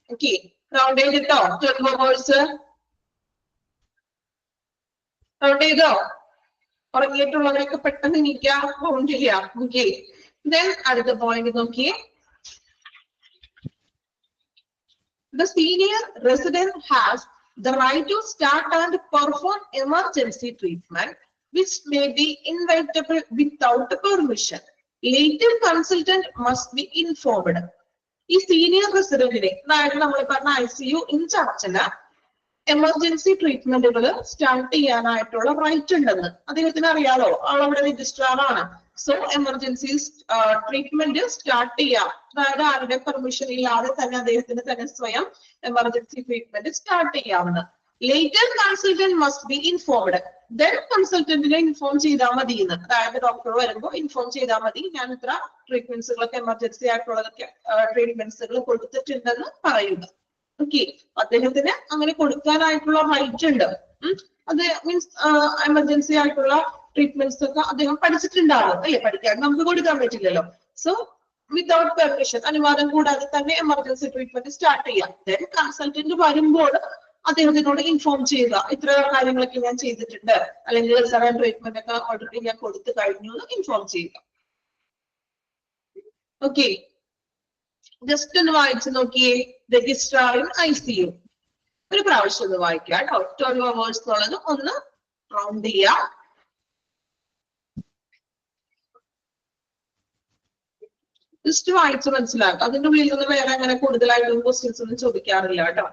ഓക്കെ, റൗണ്ട് ചെയ്തിട്ടോ 12 hours റൗണ്ട് ചെയ്തോ? ഉറങ്ങിയിട്ടുള്ളവരൊക്കെ പെട്ടെന്ന് എണീക്കാം, റൗണ്ട് ചെയ്യാം. ഓക്കെ, ദെൻ അടുത്ത പോയിന്റ് നോക്കിയേ. The senior resident has the right to start and perform emergency treatment, which may be inevitable without permission. Later consultant must be informed. ഈ senior റെസിഡന്റിനെ, അതായത് നമ്മൾ പറഞ്ഞ ICU ഇൻചാർജിന് എമർജൻസി ട്രീറ്റ്മെന്റുകൾ സ്റ്റാർട്ട് ചെയ്യാനായിട്ടുള്ള റൈറ്റ് ഉണ്ടെന്ന് അദ്ദേഹത്തിന് അറിയാലോ, ആളവിടെ രജിസ്ട്രാർ ആണ്. സോ എമർജൻസി ട്രീറ്റ്മെന്റ് സ്റ്റാർട്ട് ചെയ്യാം, അതായത് ആരുടെ പെർമിഷൻ ഇല്ലാതെ തന്നെ അദ്ദേഹത്തിന് തന്നെ സ്വയം എമർജൻസി ട്രീറ്റ്മെന്റ് സ്റ്റാർട്ട് ചെയ്യാവുന്നത്. Later consultant must be informed. Then കൺസൾട്ടന്റിനെ ഇൻഫോം ചെയ്താൽ മതി എന്ന്, അതായത് ഡോക്ടർ വരുമ്പോൾ ഇൻഫോം ചെയ്താൽ മതി, ഞാൻ ഇത്ര ട്രീറ്റ്മെന്റ്സുകളൊക്കെ എമർജൻസി ആയിട്ടുള്ളതൊക്കെ ട്രീറ്റ്മെന്റ്സുകൾ കൊടുത്തിട്ടുണ്ടെന്ന് പറയുക. ഓക്കെ, അദ്ദേഹത്തിന് അങ്ങനെ കൊടുക്കാനായിട്ടുള്ള റൈറ്റ് ഉണ്ട്. അത് മീൻസ് എമർജൻസി ആയിട്ടുള്ള ട്രീറ്റ്മെന്റ്സ് ഒക്കെ അദ്ദേഹം പഠിച്ചിട്ടുണ്ടാവും അല്ലെ, പഠിക്കാൻ നമുക്ക് കൊടുക്കാൻ പറ്റില്ലല്ലോ. സോ വിതൗട്ട് പെർമിഷൻ, അനുവാദം കൂടാതെ തന്നെ എമർജൻസി ട്രീറ്റ്മെന്റ് സ്റ്റാർട്ട് ചെയ്യാം. ദെൻ കൺസൾട്ടന്റ് വരുമ്പോൾ അദ്ദേഹത്തിനോട് ഇൻഫോം ചെയ്യുക, ഇത്ര കാര്യങ്ങളൊക്കെ ഞാൻ ചെയ്തിട്ടുണ്ട്, അല്ലെങ്കിൽ ട്രീറ്റ്മെന്റ് ഒക്കെ ഓൾറെഡി ഞാൻ കൊടുത്തു കഴിഞ്ഞു എന്ന് ഇൻഫോം ചെയ്യുക. ഓക്കെ, ജസ്റ്റ് ഒന്ന് വായിച്ചു നോക്കിയേ. രജിസ്ട്രാർ ഇൻ ICU ഒരു പ്രാവശ്യം ഒന്ന് വായിക്കാം കേട്ടോ. 12 hours എന്നുള്ളത് ഒന്ന് റൗണ്ട് ചെയ്യാം. ജസ്റ്റ് വായിച്ച് മനസ്സിലാക്കുക. അതിന്റെ ഉള്ളിൽ നിന്ന് വേറെ അങ്ങനെ കൂടുതലായിട്ടും ക്വസ്റ്റ്യൻസ് ഒന്നും ചോദിക്കാറില്ല കേട്ടോ.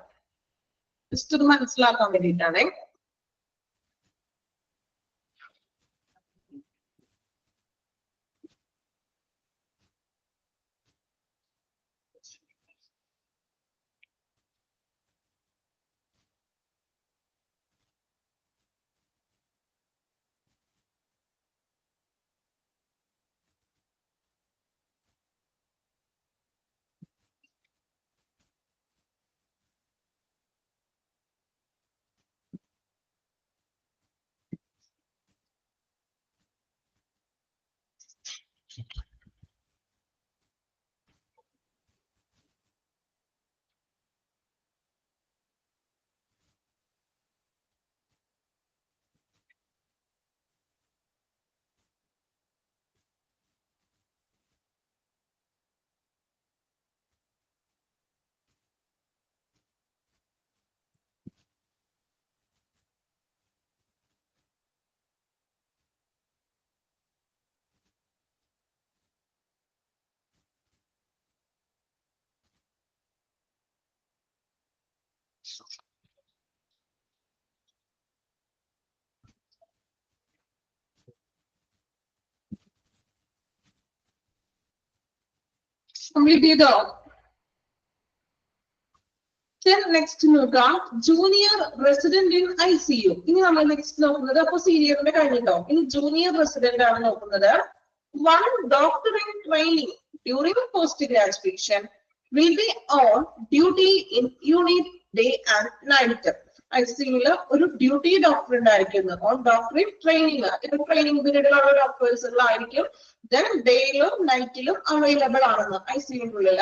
ജസ്റ്റ് ഒന്ന് മനസ്സിലാക്കാൻ വേണ്ടിയിട്ടാണേ. കംപ്ലീറ്റ് ചെയ്തോ? നെക്സ്റ്റ് നോക്കാം, ജൂനിയർ റെസിഡന്റ് ഇൻ ICU. ഇനി നമ്മൾ നെക്സ്റ്റ് നോക്കുന്നത്, അപ്പൊ സീനിയറിന്റെ കഴിഞ്ഞിട്ടോ, ഇനി ജൂനിയർ റെസിഡന്റ് ആണ് നോക്കുന്നത്. One doctor in training during post graduation will be on duty in unit day and night. ICUല് ഒരു ഡ്യൂട്ടി ഡോക്ടർ ഉണ്ടായിരിക്കുന്നത്, ഓൺ ഡോക്ടർ ഇൻ ട്രെയിനിങ്, ഇപ്പൊ ട്രെയിനിങ് പീരീഡിലുള്ള ഡോക്ടേഴ്സുകളായിരിക്കും. ദെൻ ഡേയിലും നൈറ്റിലും അവൈലബിൾ ആണെന്ന് ICUക്കുള്ളിൽ.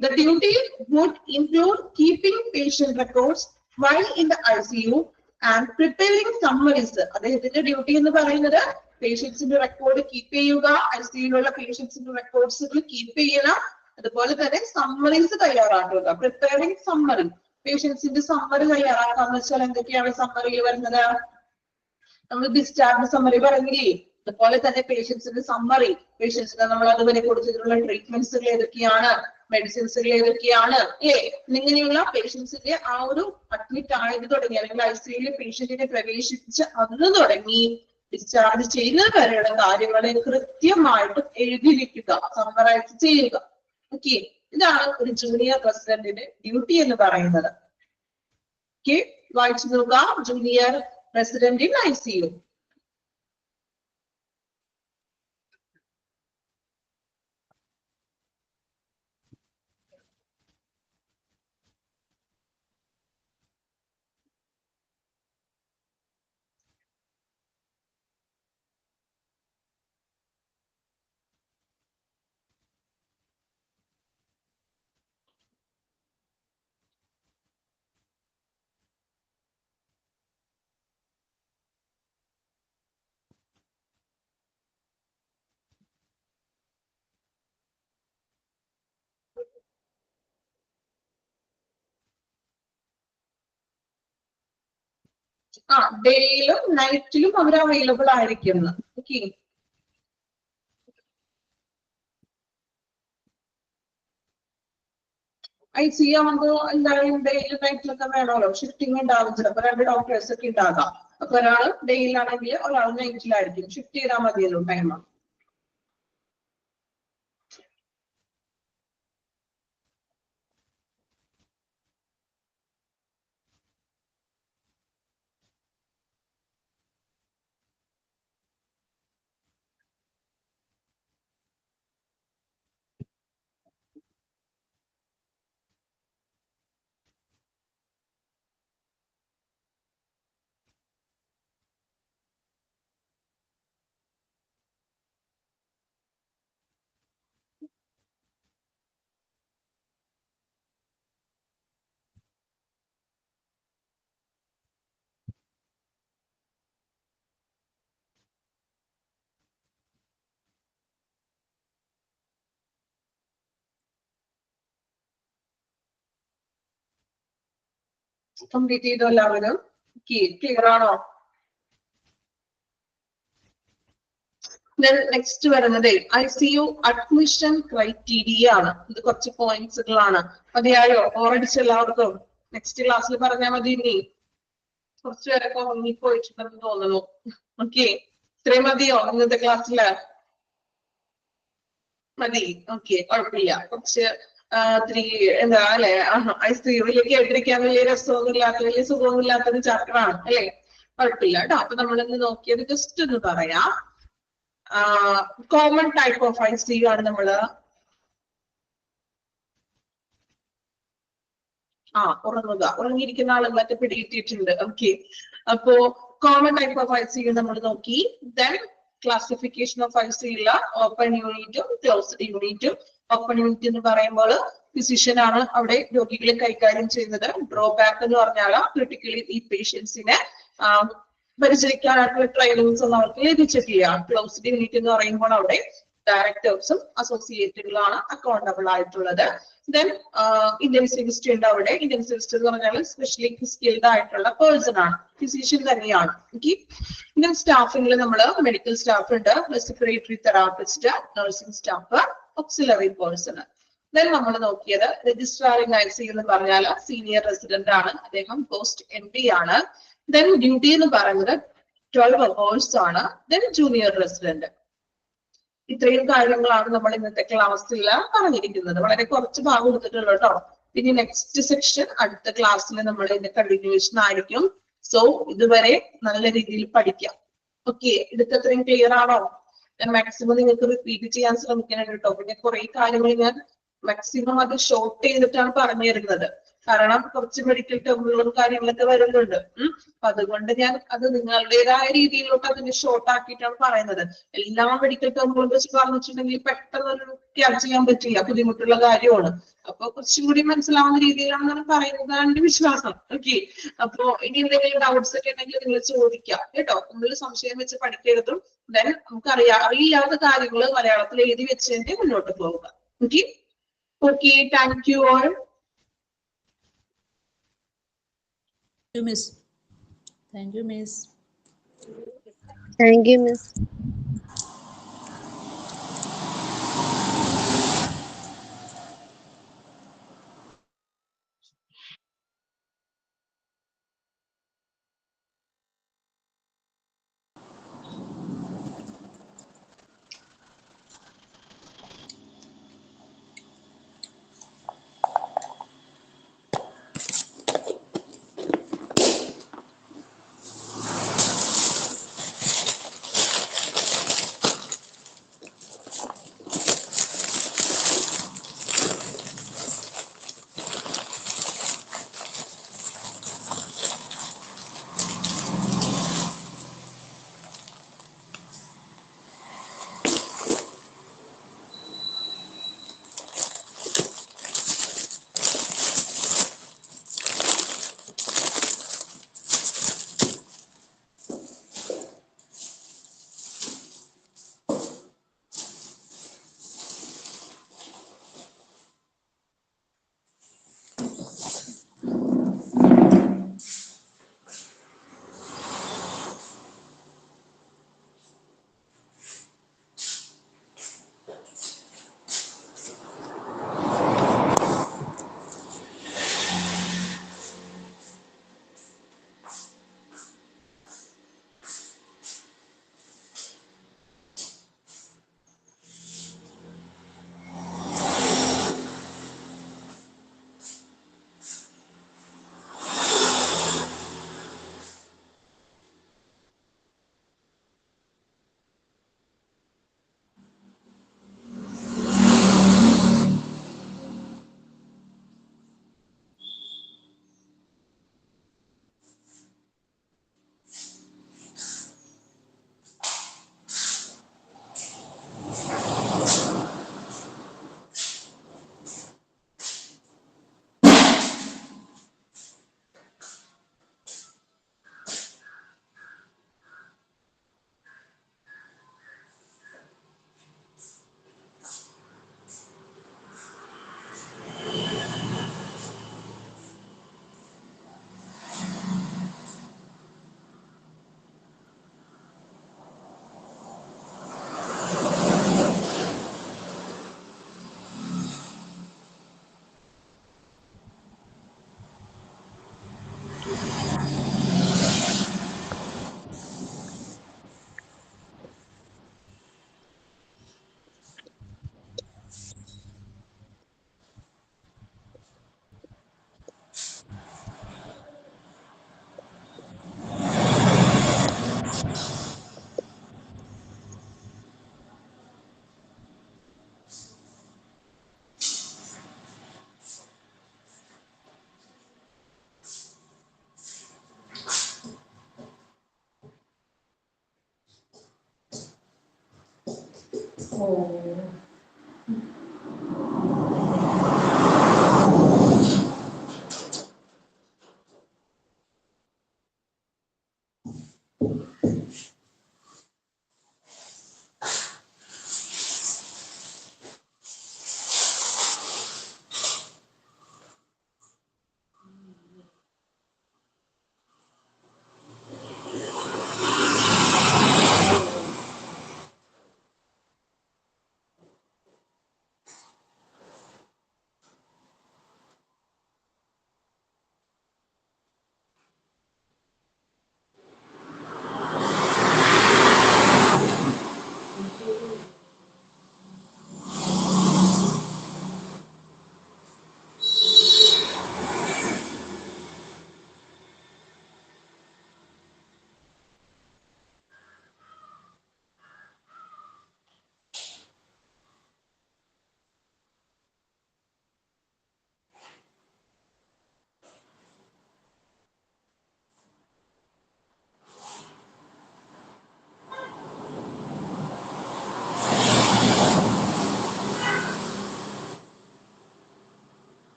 The duty would include keeping patient records while in the ICU and preparing summaries. അദ്ദേഹത്തിന്റെ ഡ്യൂട്ടി എന്ന് പറയുന്നത് പേഷ്യൻസിന്റെ റെക്കോർഡ് കീപ്പ് ചെയ്യുക, ICUലുള്ള പേഷ്യൻസിന്റെ റെക്കോർഡ്സുകൾ കീപ്പ് ചെയ്യണം, അതുപോലെ തന്നെ സമ്മറീസ് തയ്യാറാക്കുക. പ്രിപ്പയറിംഗ് സമ്മറി, പേഷ്യൻസിന്റെ സമ്മറി തയ്യാറാക്കാന്ന് വെച്ചാൽ എന്തൊക്കെയാണ് സമ്മറിയിൽ വരുന്നത്? നമ്മൾ ഡിസ്ചാർജ് സമ്മറി പറഞ്ഞില്ലേ, അതുപോലെ തന്നെ പേഷ്യൻസിന്റെ സമ്മറി, പേഷ്യൻസിന് നമ്മൾ അതുവരെ കൊടുത്തിട്ടുള്ള ട്രീറ്റ്മെന്റ്സുകൾ ഏതൊക്കെയാണ്, മെഡിസിൻസുകൾ ഏതൊക്കെയാണ് അല്ലേ, ഇങ്ങനെയുള്ള പേഷ്യൻസിന്റെ ആ ഒരു അഡ്മിറ്റ് ആയത് തുടങ്ങി അല്ലെങ്കിൽ ICUയിൽ പേഷ്യന്റിനെ പ്രവേശിപ്പിച്ച് അന്ന് തുടങ്ങി ഡിസ്ചാർജ് ചെയ്യുന്നത് വരെയുള്ള കാര്യങ്ങളെ കൃത്യമായിട്ട് എഴുതിയിരിക്കുക, സമ്മറൈസ് ചെയ്യുക. ഓക്കെ, ഇതാണ് ഒരു ജൂനിയർ റെസിഡന്റിന്റെ ഡ്യൂട്ടി എന്ന് പറയുന്നത്. ഓക്കെ, വായിച്ചു നോക്കുക. Junior resident in ICU. ഡേയിലും നൈറ്റിലും അവർ അവൈലബിൾ ആയിരിക്കും. ഓക്കെ, ICU ആകുമ്പോൾ എന്തായാലും ഡേയിലും നൈറ്റിലൊക്കെ വേണമല്ലോ, ഷിഫ്റ്റിംഗ് ഉണ്ടാവും. ചിലപ്പോൾ 2 ഡോക്ടേഴ്സ് ഒക്കെ ഉണ്ടാകാം. അപ്പൊ ഒരാൾ ഡേയിലാണെങ്കിൽ ഒരാൾ നൈറ്റിലായിരിക്കും. ഷിഫ്റ്റ് ചെയ്താൽ മതിയല്ലോ ടൈം. കംപ്ലീറ്റ് ചെയ്തോ എല്ലാവരും? ക്ലിയർ ആണോ? നെക്സ്റ്റ് വരുന്നത് ICU അഡ്മിഷൻ ക്രൈറ്റീരിയ ആണ്. ഇത് കുറച്ച് പോയിന്റ്സുകളാണ്. മതിയായോ? ഓറടിച്ച് എല്ലാവർക്കും നെക്സ്റ്റ് ക്ലാസ്സിൽ പറഞ്ഞാൽ മതി. ഇനി കുറച്ചു പേരൊക്കെ ഉറങ്ങിപ്പോയിട്ടുണ്ടെന്ന് തോന്നുന്നു. ഓക്കെ, ഇത്രയും മതിയോ ഇന്നത്തെ ക്ലാസ്സില്? മതി, ഓക്കെ, കുഴപ്പമില്ല. കുറച്ച് ഇത്തിരി എന്താ അല്ലെ, ICUവിലേക്ക് കേട്ടിരിക്കാൻ വലിയ രസമൊന്നുമില്ലാത്ത, വലിയ സുഖമൊന്നുമില്ലാത്തൊരു ചാപ്റ്ററാണ് അല്ലെ? കുഴപ്പമില്ല കേട്ടോ. അപ്പൊ നമ്മളിന്ന് നോക്കിയത് ജസ്റ്റ് ഒന്ന് പറയാം. കോമൺ ടൈപ്പ് ഓഫ് ICU ആണ് നമ്മള് ഉറങ്ങിയിരിക്കുന്ന ആളുകളൊക്കെ പിടികിട്ടിയിട്ടുണ്ട്. ഓക്കെ, അപ്പോ കോമൺ ടൈപ്പ് ഓഫ് ICU നമ്മൾ നോക്കി. Then classification of ICU open യൂണിറ്റും ക്ലോസ്ഡ് യൂണിറ്റും. ഓപ്പൺ യൂണിറ്റ് എന്ന് പറയുമ്പോൾ ഫിസിഷ്യൻ ആണ് അവിടെ രോഗികളെ കൈകാര്യം ചെയ്യുന്നത്. ഡ്രോബാക്ക് എന്ന് പറഞ്ഞാൽ ക്രിട്ടിക്കലി ഈ പേഷ്യൻസിനെ പരിചരിക്കാനായിട്ടുള്ള ട്രെയിനിങ്സ് ഒന്നും അവർക്ക് ലഭിച്ചിട്ടില്ല. ക്ലോസ്ഡ് യൂണിറ്റ് എന്ന് പറയുമ്പോൾ അവിടെ ഡയറക്ടേഴ്സും അസോസിയേറ്റുകളാണ് അക്കൗണ്ടബിൾ ആയിട്ടുള്ളത്. ദെൻ ഇന്റൻസിവിസ്റ്റ് ഉണ്ട് അവിടെ. ഇന്റൻസിവിസ്റ്റ് എന്ന് പറഞ്ഞാൽ സ്പെഷ്യലി സ്കിൽഡ് ആയിട്ടുള്ള പേഴ്സൺ ആണ്, ഫിസിഷ്യൻ തന്നെയാണ്. ഓക്കെ, ഇന്ത്യൻ സ്റ്റാഫിൽ നമ്മൾ മെഡിക്കൽ സ്റ്റാഫ് ഉണ്ട്, respiratory therapist, nursing staff, auxiliary person. Then നമ്മൾ നോക്കിയത് രജിസ്ട്രാറിംഗ് ICU എന്ന് പറഞ്ഞാൽ സീനിയർ റെസിഡന്റ് ആണ്, അദ്ദേഹം പോസ്റ്റ് MD ആണ്. ദെൻ ഡ്യൂട്ടി എന്ന് പറയുന്നത് 12 hours ആണ്. Then junior resident. ഇത്രയും കാര്യങ്ങളാണ് നമ്മൾ ഇന്നത്തെ ക്ലാസ്സിൽ പറഞ്ഞിരിക്കുന്നത്. വളരെ കുറച്ച് ഭാഗം എടുത്തിട്ടുള്ളൂ കേട്ടോ. ഇനി നെക്സ്റ്റ് സെക്ഷൻ അടുത്ത ക്ലാസ്സിൽ നമ്മൾ ഇതിന്റെ കണ്ടിന്യൂഷൻ ആയിരിക്കും. സോ ഇതുവരെ നല്ല രീതിയിൽ പഠിക്കാം. ഓക്കെ, ഇതൊക്കെ ക്ലിയർ ആണോ? ഞാൻ മാക്സിമം നിങ്ങൾക്ക് റിപ്പീറ്റ് ചെയ്യാൻ ശ്രമിക്കണം കേട്ടോ. പിന്നെ കുറെ കാര്യങ്ങൾ ഞാൻ മാക്സിമം അത് ഷോർട്ട് ചെയ്തിട്ടാണ് പറഞ്ഞു തരുന്നത്. കാരണം കുറച്ച് മെഡിക്കൽ ടേമുകളും കാര്യങ്ങളൊക്കെ വരുന്നുണ്ട്. അപ്പൊ അതുകൊണ്ട് ഞാൻ അത് നിങ്ങളുടേതായ രീതിയിലോട്ട് അതിനെ ഷോർട്ട് ആക്കിയിട്ടാണ് പറയുന്നത്. എല്ലാ മെഡിക്കൽ ടേമുകളും വെച്ച് പറഞ്ഞിട്ടുണ്ടെങ്കിൽ പെട്ടെന്ന് ക്യാച്ച് ചെയ്യാൻ പറ്റില്ല, ബുദ്ധിമുട്ടുള്ള കാര്യമാണ്. അപ്പൊ കുറച്ചും കൂടി മനസ്സിലാവുന്ന രീതിയിലാണ് ഞാൻ പറയുന്നതാണ് എന്റെ വിശ്വാസം. ഓക്കെ, അപ്പൊ ഇനി എന്തെങ്കിലും ഡൗട്ട്സ് ഒക്കെ ഉണ്ടെങ്കിൽ നിങ്ങൾ ചോദിക്കാം കേട്ടോ. നിങ്ങൾ സംശയം വെച്ച് പഠിക്കരുതും. ദെൻ അറിയാത്ത കാര്യങ്ങൾ മലയാളത്തിൽ എഴുതി വെച്ച് മുന്നോട്ട് പോവുക. Okay, okay, thank you all. Miss. Thank you, Miss. Thank you, Miss.